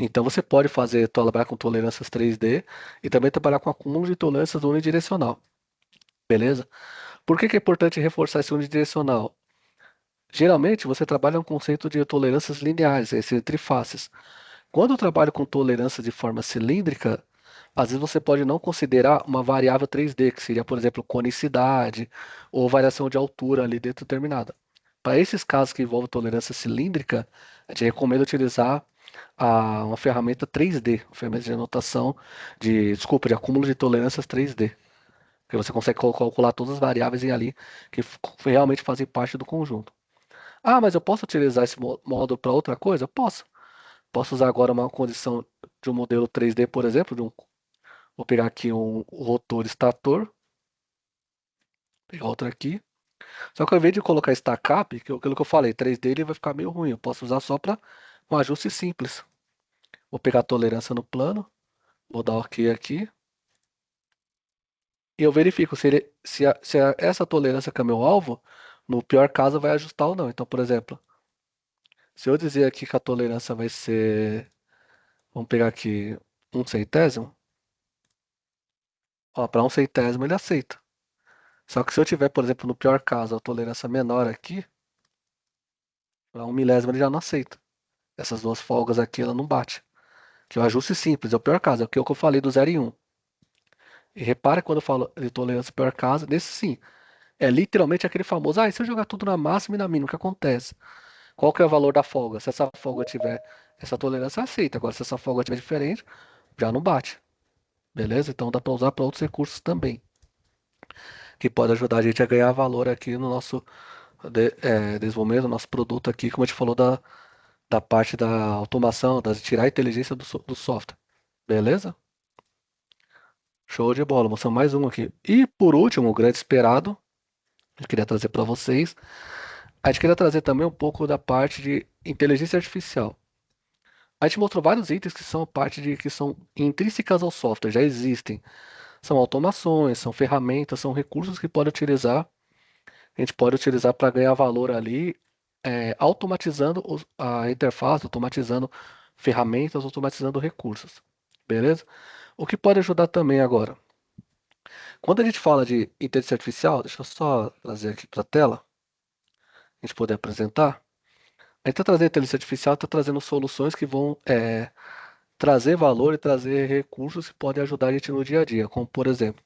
Então você pode trabalhar com tolerâncias 3D e também trabalhar com acúmulo de tolerâncias unidirecional. Beleza? Por que que é importante reforçar esse unidirecional? Geralmente você trabalha um conceito de tolerâncias lineares, esse trifaces. Quando eu trabalho com tolerância de forma cilíndrica, às vezes você pode não considerar uma variável 3D, que seria, por exemplo, conicidade ou variação de altura ali determinada. Para esses casos que envolvem tolerância cilíndrica, a gente recomenda utilizar uma ferramenta 3D, uma ferramenta de anotação desculpa, de acúmulo de tolerâncias 3D, que você consegue calcular todas as variáveis ali que realmente fazem parte do conjunto. Ah, mas eu posso utilizar esse módulo para outra coisa? Eu posso. Posso usar agora uma condição de um modelo 3D, por exemplo, vou pegar aqui um rotor estator, pegar outro aqui. Só que ao invés de colocar stack-up, aquilo que eu falei, 3D ele vai ficar meio ruim. Eu posso usar só para um ajuste simples. Vou pegar a tolerância no plano, vou dar OK aqui. E eu verifico se essa tolerância que é meu alvo, no pior caso, vai ajustar ou não. Então, por exemplo, se eu dizer aqui que a tolerância vai ser, vamos pegar aqui, Um centésimo? Ó, para um centésimo ele aceita. Só que se eu tiver, por exemplo, no pior caso, a tolerância menor aqui, para um milésimo ele já não aceita. Essas duas folgas aqui ela não bate. Que é o ajuste simples, é o pior caso, é o que eu falei do 0 e 1. E repare quando eu falo de tolerância pior caso, nesse sim, é literalmente aquele famoso, e se eu jogar tudo na máxima e na mínima, o que acontece? Qual que é o valor da folga? Se essa folga tiver, essa tolerância aceita. Agora, se essa folga tiver diferente, já não bate. Beleza? Então dá para usar para outros recursos também, que pode ajudar a gente a ganhar valor aqui no nosso desenvolvimento, no nosso produto aqui, como a gente falou da parte da automação, de tirar a inteligência do software. Beleza? Show de bola, mostrando mais um aqui. E por último, o grande esperado, eu queria trazer para vocês. A gente queria trazer também um pouco da parte de inteligência artificial. A gente mostrou vários itens que são parte de que são intrínsecas ao software, já existem. São automações, são ferramentas, são recursos que pode utilizar. A gente pode utilizar para ganhar valor ali, automatizando a interface, automatizando ferramentas, automatizando recursos. Beleza? O que pode ajudar também agora. Quando a gente fala de inteligência artificial, deixa eu só trazer aqui para a tela, a gente poder apresentar. A gente está trazendo inteligência artificial, está trazendo soluções que vão trazer valor e trazer recursos que podem ajudar a gente no dia a dia, como por exemplo,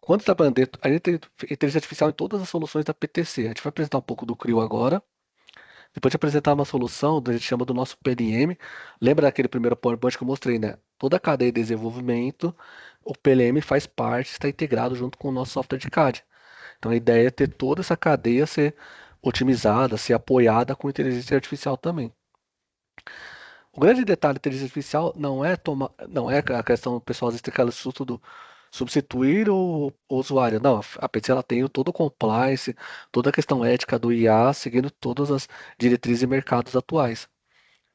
quando está dentro, a gente tem inteligência artificial em todas as soluções da PTC. A gente vai apresentar um pouco do CRIO agora, depois de apresentar uma solução, a gente chama do nosso PLM. Lembra daquele primeiro PowerPoint que eu mostrei, né? Toda a cadeia de desenvolvimento, o PLM faz parte, está integrado junto com o nosso software de CAD. Então a ideia é ter toda essa cadeia ser otimizada, ser apoiada com inteligência artificial também. O grande detalhe da inteligência artificial não é a questão do pessoal às vezes tem aquele susto do substituir o usuário. Não, a PC ela tem todo o compliance, toda a questão ética do IA, seguindo todas as diretrizes e mercados atuais.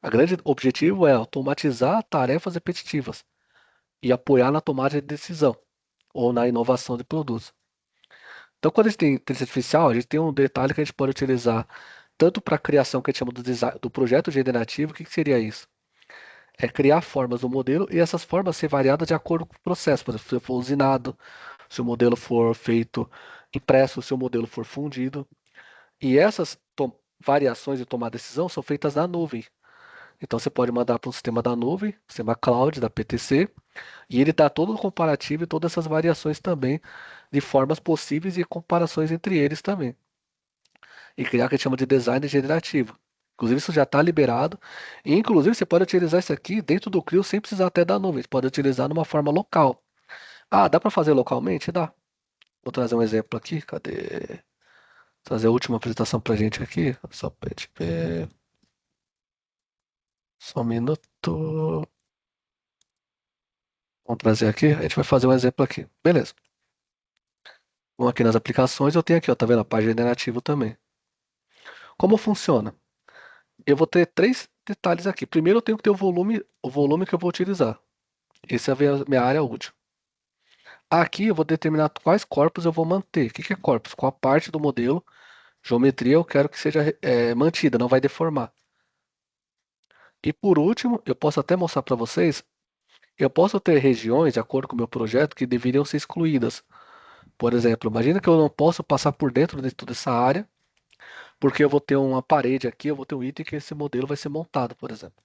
O grande objetivo é automatizar tarefas repetitivas e apoiar na tomada de decisão ou na inovação de produtos. Então, quando a gente tem inteligência artificial, a gente tem um detalhe que a gente pode utilizar tanto para a criação que a gente chama do projeto generativo. O que que seria isso? É criar formas do modelo e essas formas ser variadas de acordo com o processo. Por exemplo, se for usinado, se o modelo for feito impresso, se o modelo for fundido. E essas variações de tomar decisão são feitas na nuvem. Então você pode mandar para o sistema da nuvem, sistema cloud da PTC, e ele dá todo o comparativo e todas essas variações também de formas possíveis e comparações entre eles também. E criar o que a gente chama de design generativo. Inclusive, isso já está liberado. E, inclusive, você pode utilizar isso aqui dentro do CRIO sem precisar até da nuvem. Você pode utilizar de uma forma local. Ah, dá para fazer localmente? Dá. Vou trazer um exemplo aqui. Cadê? Trazer a última apresentação para a gente aqui. Só para a gente ver. Só um minuto. Vamos trazer aqui. A gente vai fazer um exemplo aqui. Beleza. Vamos aqui nas aplicações. Eu tenho aqui, ó, tá vendo? A página generativo também. Como funciona? Eu vou ter três detalhes aqui. Primeiro, eu tenho que ter o volume que eu vou utilizar. Essa é a minha área útil. Aqui eu vou determinar quais corpos eu vou manter. O que que é corpos? Qual parte do modelo, geometria eu quero que seja mantida, não vai deformar. E por último, eu posso até mostrar para vocês, eu posso ter regiões, de acordo com o meu projeto, que deveriam ser excluídas. Por exemplo, imagina que eu não posso passar por dentro de toda essa área, porque eu vou ter uma parede aqui, eu vou ter um item que esse modelo vai ser montado, por exemplo.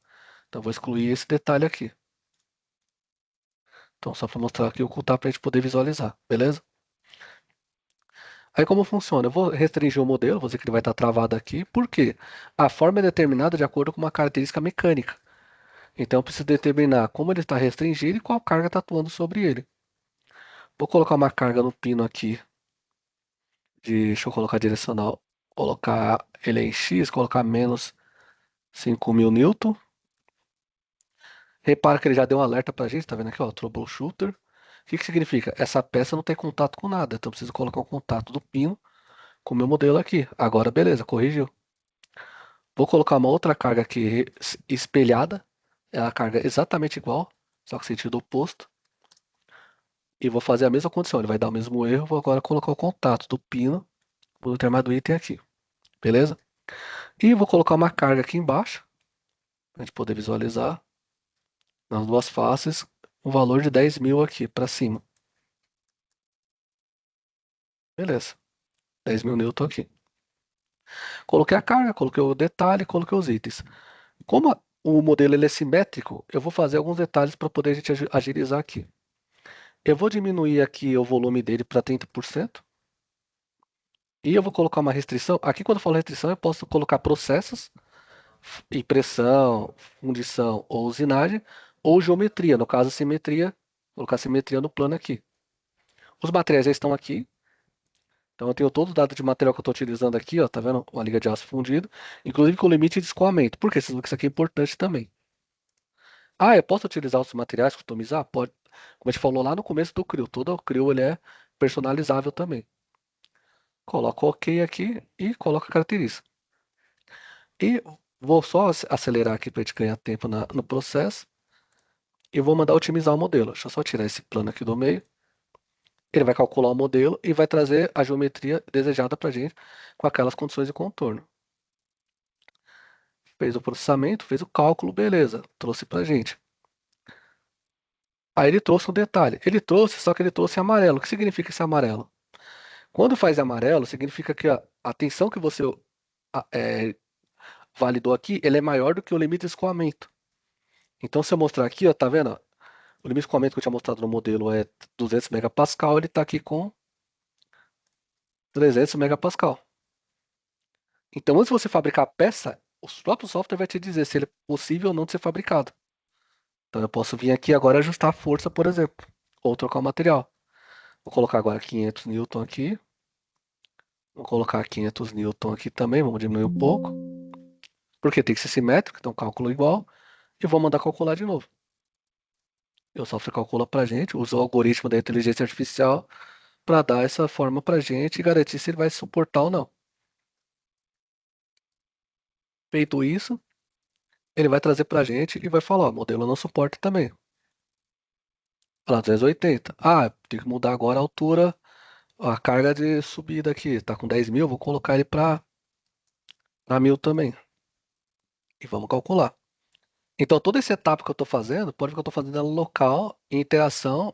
Então eu vou excluir esse detalhe aqui. Então só para mostrar aqui, ocultar para a gente poder visualizar, beleza? Aí como funciona? Eu vou restringir o modelo, vou dizer que ele vai estar travado aqui, por quê? A forma é determinada de acordo com uma característica mecânica. Então eu preciso determinar como ele está restringido e qual carga está atuando sobre ele. Vou colocar uma carga no pino aqui, deixa eu colocar direcional, colocar ele em X, colocar menos 5.000 newton. Repara que ele já deu um alerta para a gente, tá vendo aqui, ó, troubleshooter. O que que significa? Essa peça não tem contato com nada, então eu preciso colocar o contato do pino com o meu modelo aqui. Agora beleza, corrigiu. Vou colocar uma outra carga aqui espelhada. É a carga exatamente igual, só que sentido oposto. E vou fazer a mesma condição. Ele vai dar o mesmo erro. Vou agora colocar o contato do pino do determinado item aqui. Beleza? E vou colocar uma carga aqui embaixo. Para a gente poder visualizar. nas duas faces, o valor de 10.000 aqui para cima. Beleza. 10.000 newton aqui. Coloquei a carga, coloquei o detalhe, coloquei os itens. Como o modelo ele é simétrico, eu vou fazer alguns detalhes para poder a gente agilizar aqui. Eu vou diminuir aqui o volume dele para 30%. E eu vou colocar uma restrição. Aqui, quando eu falo restrição, eu posso colocar processos, impressão, fundição ou usinagem, ou geometria. No caso, simetria, colocar simetria no plano aqui. Os materiais já estão aqui. Então, eu tenho todo o dado de material que eu estou utilizando aqui, ó, tá vendo? Uma liga de aço fundido, inclusive com limite de escoamento. Por quê? Vocês viram que isso aqui é importante também. Ah, eu posso utilizar outros materiais, customizar? Pode. Como a gente falou lá no começo do CRIO, todo o CRIO ele é personalizável também. Coloco OK aqui e coloco a característica. E vou só acelerar aqui para a gente ganhar tempo no processo. E vou mandar otimizar o modelo. Deixa eu só tirar esse plano aqui do meio. Ele vai calcular o modelo e vai trazer a geometria desejada para a gente com aquelas condições de contorno. Fez o processamento, fez o cálculo, beleza, trouxe para a gente. Aí ele trouxe um detalhe. Ele trouxe, só que ele trouxe amarelo. O que significa esse amarelo? Quando faz amarelo, significa que a tensão que você validou aqui, ele é maior do que o limite de escoamento. Então, se eu mostrar aqui, ó, tá vendo? Ó, o limite de escoamento que eu tinha mostrado no modelo é 200 megapascal, ele está aqui com 300 megapascal. Então, antes de você fabricar a peça, o próprio software vai te dizer se ele é possível ou não de ser fabricado. Então, eu posso vir aqui agora e ajustar a força, por exemplo, ou trocar o material. Vou colocar agora 500 newton aqui. Vou colocar 500 newton aqui também, vamos diminuir um pouco. Porque tem que ser simétrico, então cálculo igual. E vou mandar calcular de novo. E o software calcula para a gente, usa o algoritmo da inteligência artificial para dar essa forma para a gente e garantir se ele vai suportar ou não. Feito isso, ele vai trazer para a gente e vai falar, ó, modelo não suporta também. Falar 280. Ah, tem que mudar agora a altura, a carga de subida aqui. Está com 10.000, vou colocar ele para 1.000 também. E vamos calcular. Então, toda essa etapa que eu estou fazendo, pode ver que eu estou fazendo ela local, em interação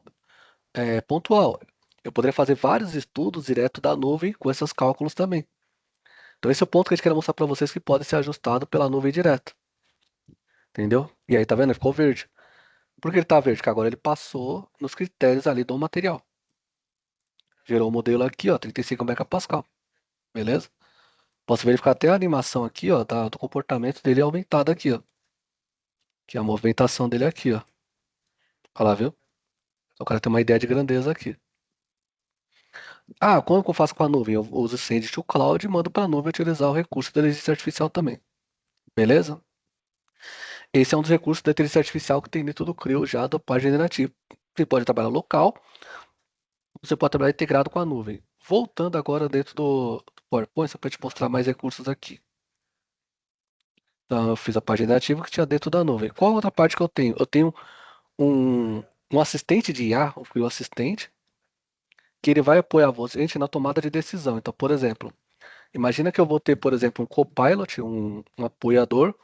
pontual. Eu poderia fazer vários estudos direto da nuvem com esses cálculos também. Então, esse é o ponto que a gente quer mostrar para vocês que pode ser ajustado pela nuvem direto. Entendeu? E aí, tá vendo? Ele ficou verde. Por que ele tá verde? Porque agora ele passou nos critérios ali do material. Gerou o modelo aqui, ó, 35 megapascal. Beleza? Posso verificar até a animação aqui, ó, do comportamento dele aumentado aqui, ó. Que é a movimentação dele aqui, ó. Olha lá, viu? O cara tem uma ideia de grandeza aqui. Ah, como que eu faço com a nuvem? Eu uso Send to Cloud e mando para a nuvem utilizar o recurso da inteligência artificial também. Beleza? Esse é um dos recursos da inteligência artificial que tem dentro do CRIO já da página generativa. Você pode trabalhar local, você pode trabalhar integrado com a nuvem. Voltando agora dentro do PowerPoint, só para te mostrar mais recursos aqui. Então, eu fiz a página generativa que tinha dentro da nuvem. Qual a outra parte que eu tenho? Eu tenho um, um assistente de IA, um CRIO assistente, que ele vai apoiar você na tomada de decisão. Então, por exemplo, imagina que eu vou ter, por exemplo, um copilot, um apoiador,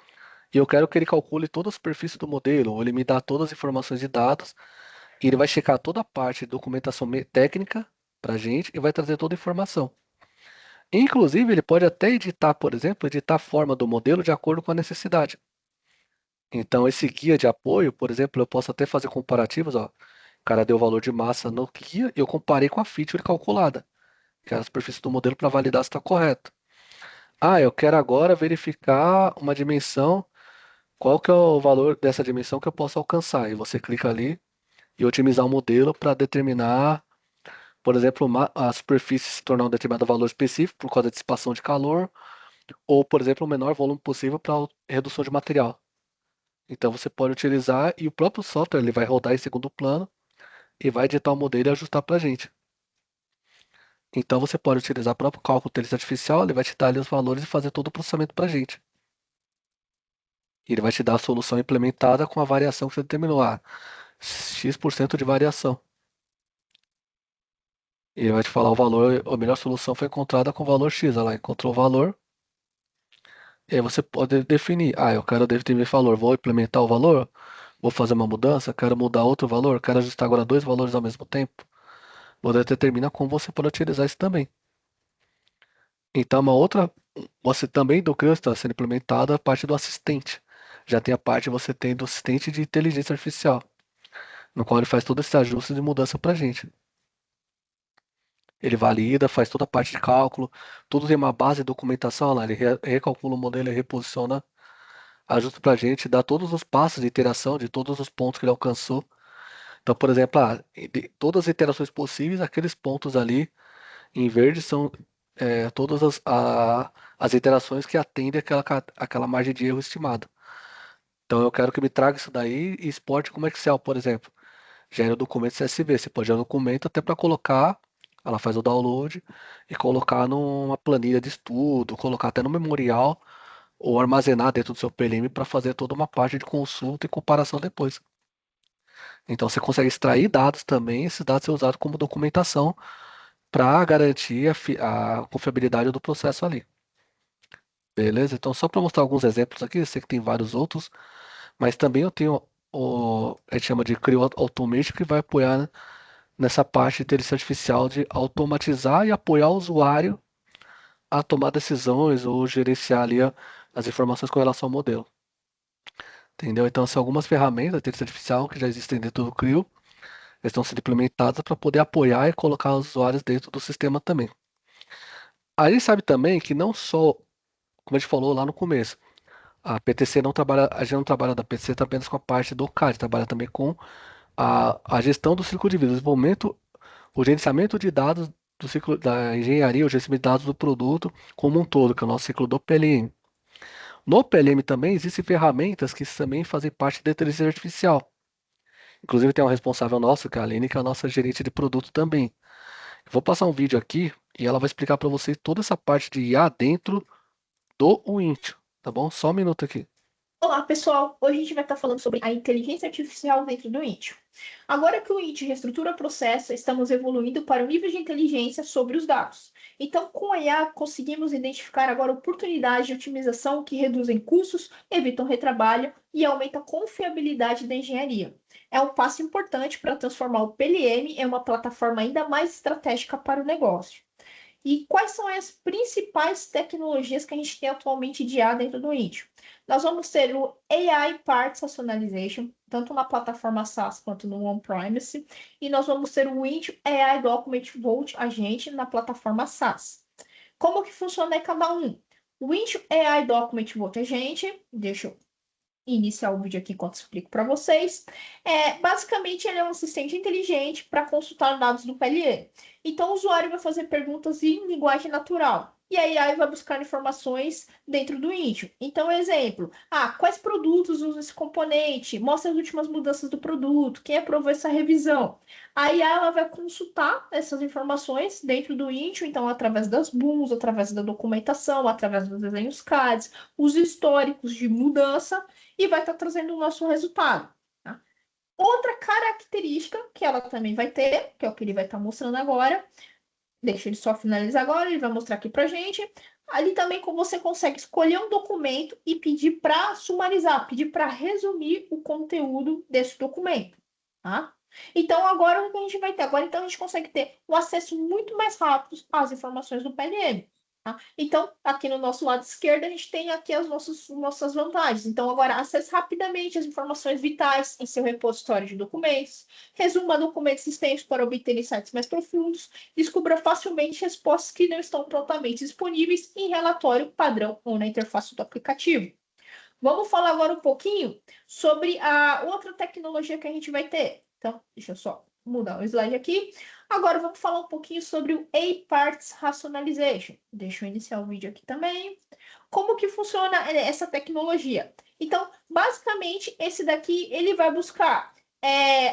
e eu quero que ele calcule toda a superfície do modelo, ou ele me dá todas as informações de dados, e ele vai checar toda a parte de documentação técnica para a gente e vai trazer toda a informação. Inclusive, ele pode até editar, por exemplo, editar a forma do modelo de acordo com a necessidade. Então, esse guia de apoio, por exemplo, eu posso até fazer comparativos, ó. O cara deu o valor de massa no guia e eu comparei com a feature calculada, que é a superfície do modelo para validar se está correto. Ah, eu quero agora verificar uma dimensão, qual que é o valor dessa dimensão que eu posso alcançar? E você clica ali e otimizar o modelo para determinar, por exemplo, a superfície se tornar um determinado valor específico por causa da dissipação de calor, ou, por exemplo, o menor volume possível para redução de material. Então você pode utilizar e o próprio software ele vai rodar em segundo plano e vai editar o modelo e ajustar para a gente. Então você pode utilizar o próprio cálculo de inteligência artificial, ele vai te dar ali os valores e fazer todo o processamento para a gente. E ele vai te dar a solução implementada com a variação que você determinou. Ah, X% de variação. E ele vai te falar o valor, a melhor solução foi encontrada com o valor X. Ela encontrou o valor. E aí você pode definir. Ah, eu quero definir valor. Vou implementar o valor? Vou fazer uma mudança, quero mudar outro valor, quero ajustar agora dois valores ao mesmo tempo. Você determina como você pode utilizar isso também. Então, você também do Creo está sendo implementada a parte do assistente. Já tem a parte você tem do assistente de inteligência artificial, no qual ele faz todo esse ajuste de mudança para a gente. Ele valida, faz toda a parte de cálculo, tudo tem uma base de documentação lá, ele recalcula o modelo, ele reposiciona, ajusta para a gente, dá todos os passos de iteração de todos os pontos que ele alcançou. Então, por exemplo, de todas as iterações possíveis, aqueles pontos ali em verde são todas as iterações que atendem aquela margem de erro estimada. Então, eu quero que me traga isso daí e exporte como Excel, por exemplo. Gera o documento CSV. Você pode gerar um documento até para colocar, ela faz o download e colocar numa planilha de estudo, colocar até no memorial ou armazenar dentro do seu PLM para fazer toda uma parte de consulta e comparação depois. Então, você consegue extrair dados também, esses dados ser usados como documentação para garantir a confiabilidade do processo ali. Beleza? Então, só para mostrar alguns exemplos aqui, eu sei que tem vários outros, mas também eu tenho a gente chama de Creo Automation, que vai apoiar nessa parte de inteligência artificial de automatizar e apoiar o usuário a tomar decisões ou gerenciar ali as informações com relação ao modelo. Entendeu? Então, são algumas ferramentas de inteligência artificial que já existem dentro do Creo, estão sendo implementadas para poder apoiar e colocar os usuários dentro do sistema também. A gente sabe também que não só, como a gente falou lá no começo, a gente não trabalha da PTC apenas com a parte do CAD, trabalha também com a gestão do ciclo de vida, o desenvolvimento, o gerenciamento de dados do ciclo da engenharia, o gerenciamento de dados do produto como um todo, que é o nosso ciclo do PLM. No PLM também existem ferramentas que também fazem parte da inteligência artificial. Inclusive tem uma responsável nossa, que é a Aline, que é a nossa gerente de produto também. Vou passar um vídeo aqui e ela vai explicar para vocês toda essa parte de IA dentro do Wintio, tá bom? Só um minuto aqui. Olá, pessoal! Hoje a gente vai estar falando sobre a inteligência artificial dentro do Intio. Agora que o Intio reestrutura o processo, estamos evoluindo para o nível de inteligência sobre os dados. Então, com a IA, conseguimos identificar agora oportunidades de otimização que reduzem custos, evitam retrabalho e aumentam a confiabilidade da engenharia. É um passo importante para transformar o PLM em uma plataforma ainda mais estratégica para o negócio. E quais são as principais tecnologias que a gente tem atualmente de IA dentro do Intio? Nós vamos ter o AI Parts Rationalization, tanto na plataforma SaaS quanto no on-premise, e nós vamos ter o Intio AI Document Vault Agent na plataforma SaaS. Como que funciona cada um? O Intio AI Document Vault Agent, deixa eu iniciar o vídeo aqui enquanto explico para vocês. Basicamente, ele é um assistente inteligente para consultar dados do PLE. Então, o usuário vai fazer perguntas em linguagem natural. E a AI vai buscar informações dentro do Intio. Então, exemplo, quais produtos usam esse componente? Mostra as últimas mudanças do produto. Quem aprovou essa revisão? A IA ela vai consultar essas informações dentro do Intio, então, através das BUMs, através da documentação, através dos desenhos CADs, os históricos de mudança, e vai estar trazendo o nosso resultado. Tá? Outra característica que ela também vai ter, que é o que ele vai estar mostrando agora, deixa ele só finalizar agora, ele vai mostrar aqui para gente. Ali também como você consegue escolher um documento e pedir para sumarizar, pedir para resumir o conteúdo desse documento. Tá? Então, agora o que a gente vai ter? Agora, então, a gente consegue ter um acesso muito mais rápido às informações do PLM. Tá? Então, aqui no nosso lado esquerdo, a gente tem aqui as nossas vantagens. Então, agora, acesse rapidamente as informações vitais em seu repositório de documentos, resuma documentos extensos para obter insights mais profundos, descubra facilmente respostas que não estão prontamente disponíveis em relatório padrão ou na interface do aplicativo. Vamos falar agora um pouquinho sobre a outra tecnologia que a gente vai ter. Então, deixa eu só mudar o slide aqui. Agora vamos falar um pouquinho sobre o A-Parts Rationalization. Deixa eu iniciar o vídeo aqui também. Como que funciona essa tecnologia? Então, basicamente, esse daqui ele vai buscar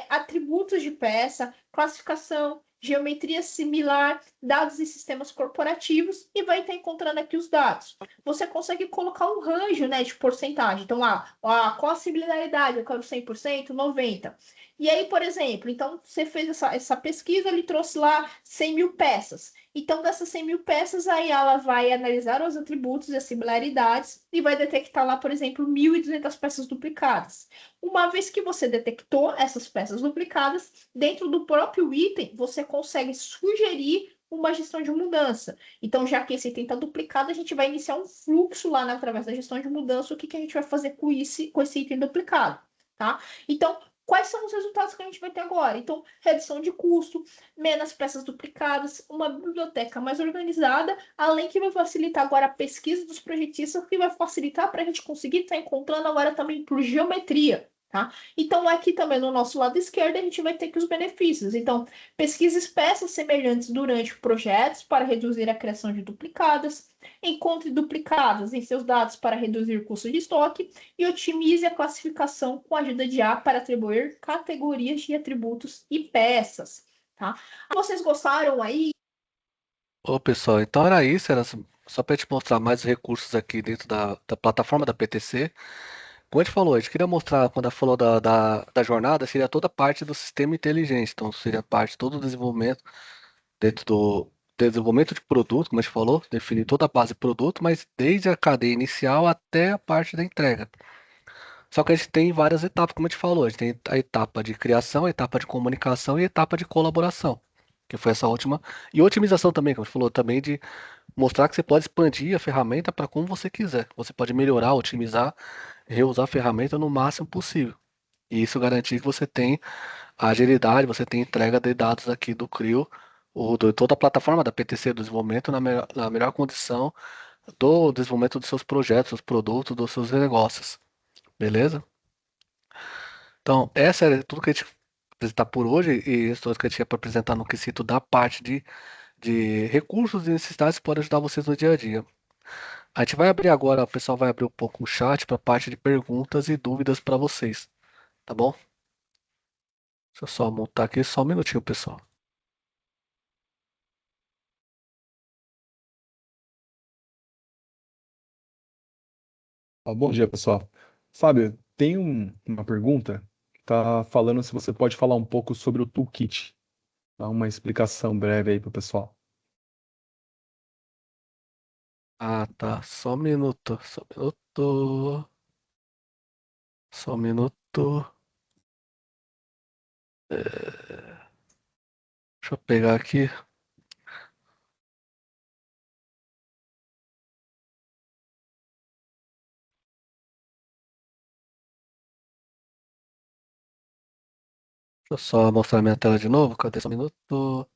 atributos de peça, classificação, geometria similar, dados em sistemas corporativos e vai estar encontrando aqui os dados. Você consegue colocar um range, né, de porcentagem. Então, qual a similaridade? Eu quero 100%, 90%. E aí, por exemplo, então você fez essa pesquisa, ele trouxe lá 100 mil peças. Então, dessas 100 mil peças, aí ela vai analisar os atributos e as similaridades e vai detectar lá, por exemplo, 1.200 peças duplicadas. Uma vez que você detectou essas peças duplicadas, dentro do próprio item, você consegue sugerir uma gestão de mudança. Então, já que esse item está duplicado, a gente vai iniciar um fluxo lá, né, através da gestão de mudança, o que a gente vai fazer com esse item duplicado, tá? Então, quais são os resultados que a gente vai ter agora? Então, redução de custo, menos peças duplicadas, uma biblioteca mais organizada, além que vai facilitar agora a pesquisa dos projetistas, que vai facilitar para a gente conseguir estar encontrando agora também por geometria. Tá? Então, aqui também no nosso lado esquerdo, a gente vai ter que os benefícios. Então, pesquise peças semelhantes durante projetos para reduzir a criação de duplicadas, encontre duplicadas em seus dados para reduzir o custo de estoque e otimize a classificação com a ajuda de A para atribuir categorias de atributos e peças. Tá? Vocês gostaram aí? Ô, pessoal, então era isso, era só para te mostrar mais recursos aqui dentro da plataforma da PTC. Como a gente falou, a gente queria mostrar, quando ela falou da jornada, seria toda a parte do sistema inteligente, então seria parte de todo o desenvolvimento dentro do desenvolvimento de produto, como a gente falou, definir toda a base de produto, mas desde a cadeia inicial até a parte da entrega. Só que a gente tem várias etapas, como a gente falou, a gente tem a etapa de criação, a etapa de comunicação e a etapa de colaboração, que foi essa última, e otimização também, como a gente falou, também de mostrar que você pode expandir a ferramenta para como você quiser. Você pode melhorar, otimizar, reusar a ferramenta no máximo possível. E isso garantir que você tem a agilidade, você tem entrega de dados aqui do CRIO, ou de toda a plataforma da PTC do desenvolvimento na melhor condição do desenvolvimento dos seus projetos, dos produtos, dos seus negócios. Beleza? Então, essa é tudo que a gente apresentar por hoje e isso que eu tinha para apresentar no quesito da parte de recursos e necessidades que podem ajudar vocês no dia a dia. A gente vai abrir agora, o pessoal vai abrir um pouco o chat para a parte de perguntas e dúvidas para vocês, tá bom? Deixa eu só montar aqui só um minutinho, pessoal. Bom dia, pessoal. Fábio, tem uma pergunta que está falando se você pode falar um pouco sobre o toolkit. Dá uma explicação breve aí para o pessoal. Ah, tá. Só um minuto, só um minuto, só um minuto. Deixa eu pegar aqui. Deixa eu só mostrar minha tela de novo. Cadê? Só um minuto.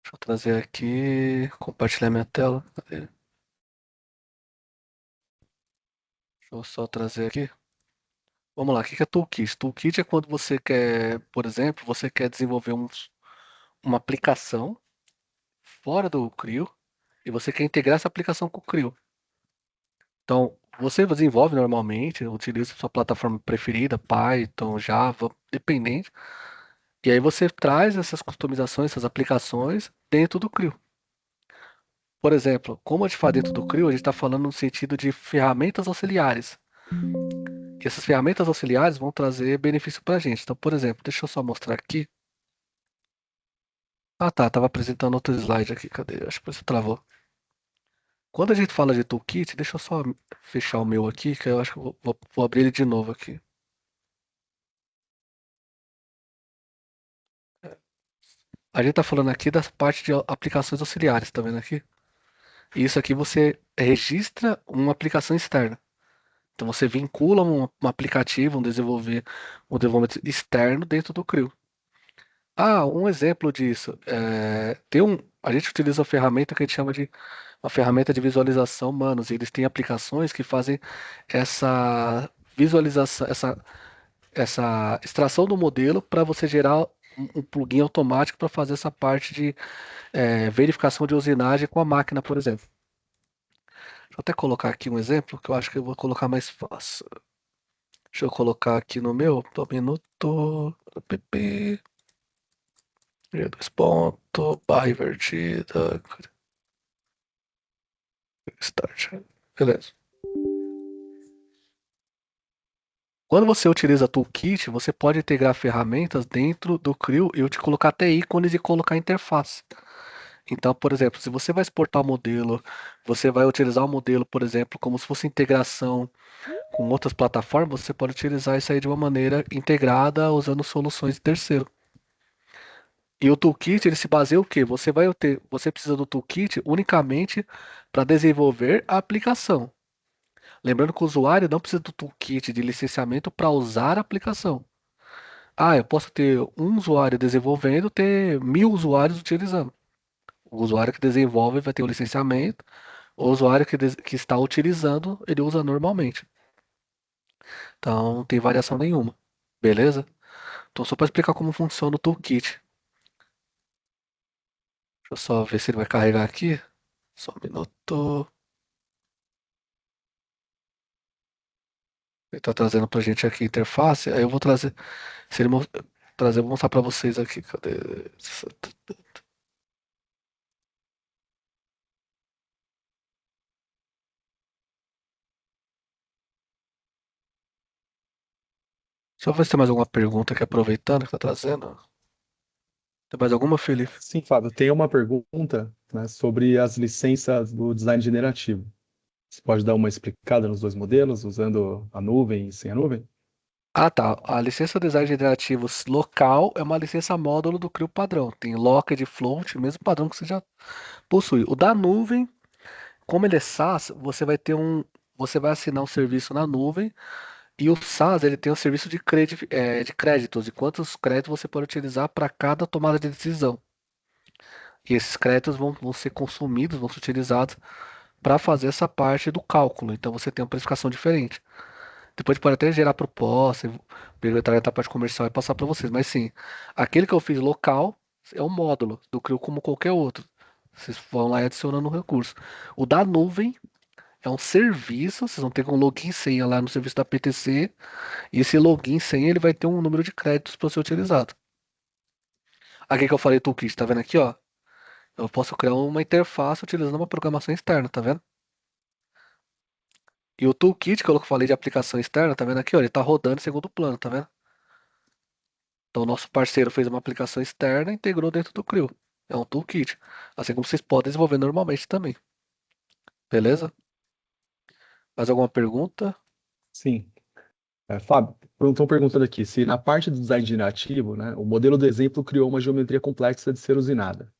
Deixa eu trazer aqui, compartilhar minha tela. Cadê? Deixa eu só trazer aqui. Vamos lá, o que é toolkit? Toolkit é quando você quer, por exemplo, você quer desenvolver uma aplicação fora do CRIO e você quer integrar essa aplicação com o CRIO. Então, você desenvolve normalmente, utiliza sua plataforma preferida, Python, Java, dependente, e aí você traz essas customizações, essas aplicações dentro do CRIO. Por exemplo, como a gente faz dentro do CRIO, a gente está falando no sentido de ferramentas auxiliares. E essas ferramentas auxiliares vão trazer benefício para a gente. Então, por exemplo, deixa eu só mostrar aqui. Ah, tá, estava apresentando outro slide aqui, cadê? Acho que por isso travou. Quando a gente fala de toolkit, deixa eu só fechar o meu aqui, que eu acho que eu vou abrir ele de novo aqui. A gente está falando aqui das partes de aplicações auxiliares, tá vendo aqui? E isso aqui você registra uma aplicação externa. Então você vincula um aplicativo, um desenvolvimento externo dentro do CRIO. Ah, um exemplo disso. A gente utiliza uma ferramenta que a gente chama de uma ferramenta de visualização Manos. E eles têm aplicações que fazem essa visualização, essa extração do modelo para você gerar um plugin automático para fazer essa parte de verificação de usinagem com a máquina, por exemplo. Deixa eu até colocar aqui um exemplo que eu acho que eu vou colocar mais fácil. Deixa eu colocar aqui no meu, um minuto, pp, dois pontos, barra invertida, start. Beleza. Quando você utiliza Toolkit, você pode integrar ferramentas dentro do CRIO e eu te colocar até ícones e colocar interface. Então, por exemplo, se você vai exportar o modelo, você vai utilizar o modelo, por exemplo, como se fosse integração com outras plataformas, você pode utilizar isso aí de uma maneira integrada usando soluções de terceiro. E o toolkit ele se baseia o quê? Você precisa do toolkit unicamente para desenvolver a aplicação. Lembrando que o usuário não precisa do toolkit de licenciamento para usar a aplicação. Ah, eu posso ter um usuário desenvolvendo, ter 1000 usuários utilizando. O usuário que desenvolve vai ter o licenciamento, o usuário que está utilizando, ele usa normalmente. Então, não tem variação nenhuma. Beleza? Então, só para explicar como funciona o toolkit. Deixa eu só ver se ele vai carregar aqui. Só um minuto. Ele está trazendo pra gente aqui a interface. Aí eu vou trazer. Se ele trazer, eu vou mostrar para vocês aqui. Cadê? Deixa eu ver se tem mais alguma pergunta aqui, aproveitando que tá trazendo. Tem mais alguma, Felipe? Sim, Fábio, tem uma pergunta, né, sobre as licenças do design generativo. Você pode dar uma explicada nos dois modelos, usando a nuvem e sem a nuvem? Ah, tá. A licença design generativos local é uma licença módulo do CRIO padrão. Tem locked, float, o mesmo padrão que você já possui. O da nuvem, como ele é SaaS, você vai assinar um serviço na nuvem e o SaaS ele tem um serviço de créditos e quantos créditos você pode utilizar para cada tomada de decisão. E esses créditos vão ser consumidos, vão ser utilizados para fazer essa parte do cálculo. Então você tem uma precificação diferente. Depois pode até gerar proposta, entrar na parte comercial e passar para vocês. Mas sim, aquele que eu fiz local é um módulo do CRIO como qualquer outro. Vocês vão lá e adicionando um recurso. O da nuvem é um serviço, vocês vão ter um login e senha lá no serviço da PTC. E esse login e senha ele vai ter um número de créditos para ser utilizado. Aqui que eu falei toolkit, tá vendo aqui, ó? Eu posso criar uma interface utilizando uma programação externa, tá vendo? E o toolkit que eu falei de aplicação externa, tá vendo aqui, ó? Ele tá rodando em segundo plano, tá vendo? Então, o nosso parceiro fez uma aplicação externa e integrou dentro do CRIO. É um toolkit. Assim como vocês podem desenvolver normalmente também. Beleza? Mais alguma pergunta? Sim. Fábio, estão perguntando aqui se na parte do design generativo, né, o modelo do exemplo criou uma geometria complexa de ser usinada.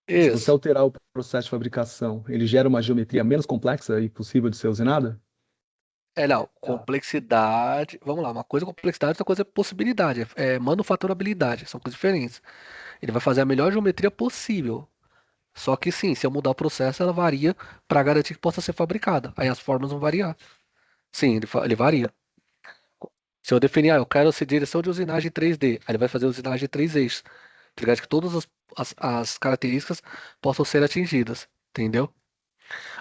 Se você Isso. alterar o processo de fabricação, ele gera uma geometria menos complexa e possível de ser usinada? Não, complexidade. Vamos lá, uma coisa é complexidade, outra coisa é possibilidade. É manufaturabilidade, são coisas diferentes. Ele vai fazer a melhor geometria possível. Só que sim, se eu mudar o processo, ela varia para garantir que possa ser fabricada. Aí as formas vão variar. Sim, ele varia. Se eu definir, eu quero essa direção de usinagem 3D, aí ele vai fazer usinagem 3 eixos. Tá ligado? Que todas as características possam ser atingidas. Entendeu?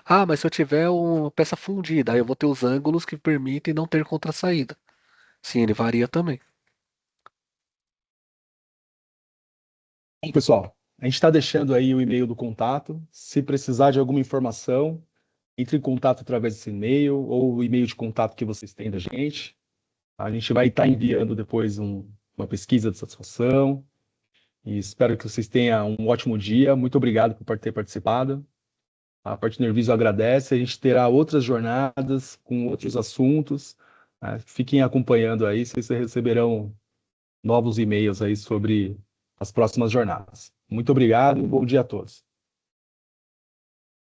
Ah, mas se eu tiver uma peça fundida, aí eu vou ter os ângulos que permitem não ter contrasaída. Sim, ele varia também. Bom, pessoal, a gente está deixando aí o e-mail do contato. Se precisar de alguma informação, entre em contato através desse e-mail ou o e-mail de contato que vocês têm da gente. A gente vai estar enviando depois uma pesquisa de satisfação e espero que vocês tenham um ótimo dia. Muito obrigado por ter participado. A Partner Viso agradece. A gente terá outras jornadas com outros assuntos. Fiquem acompanhando aí, vocês receberão novos e-mails aí sobre as próximas jornadas. Muito obrigado e bom dia a todos.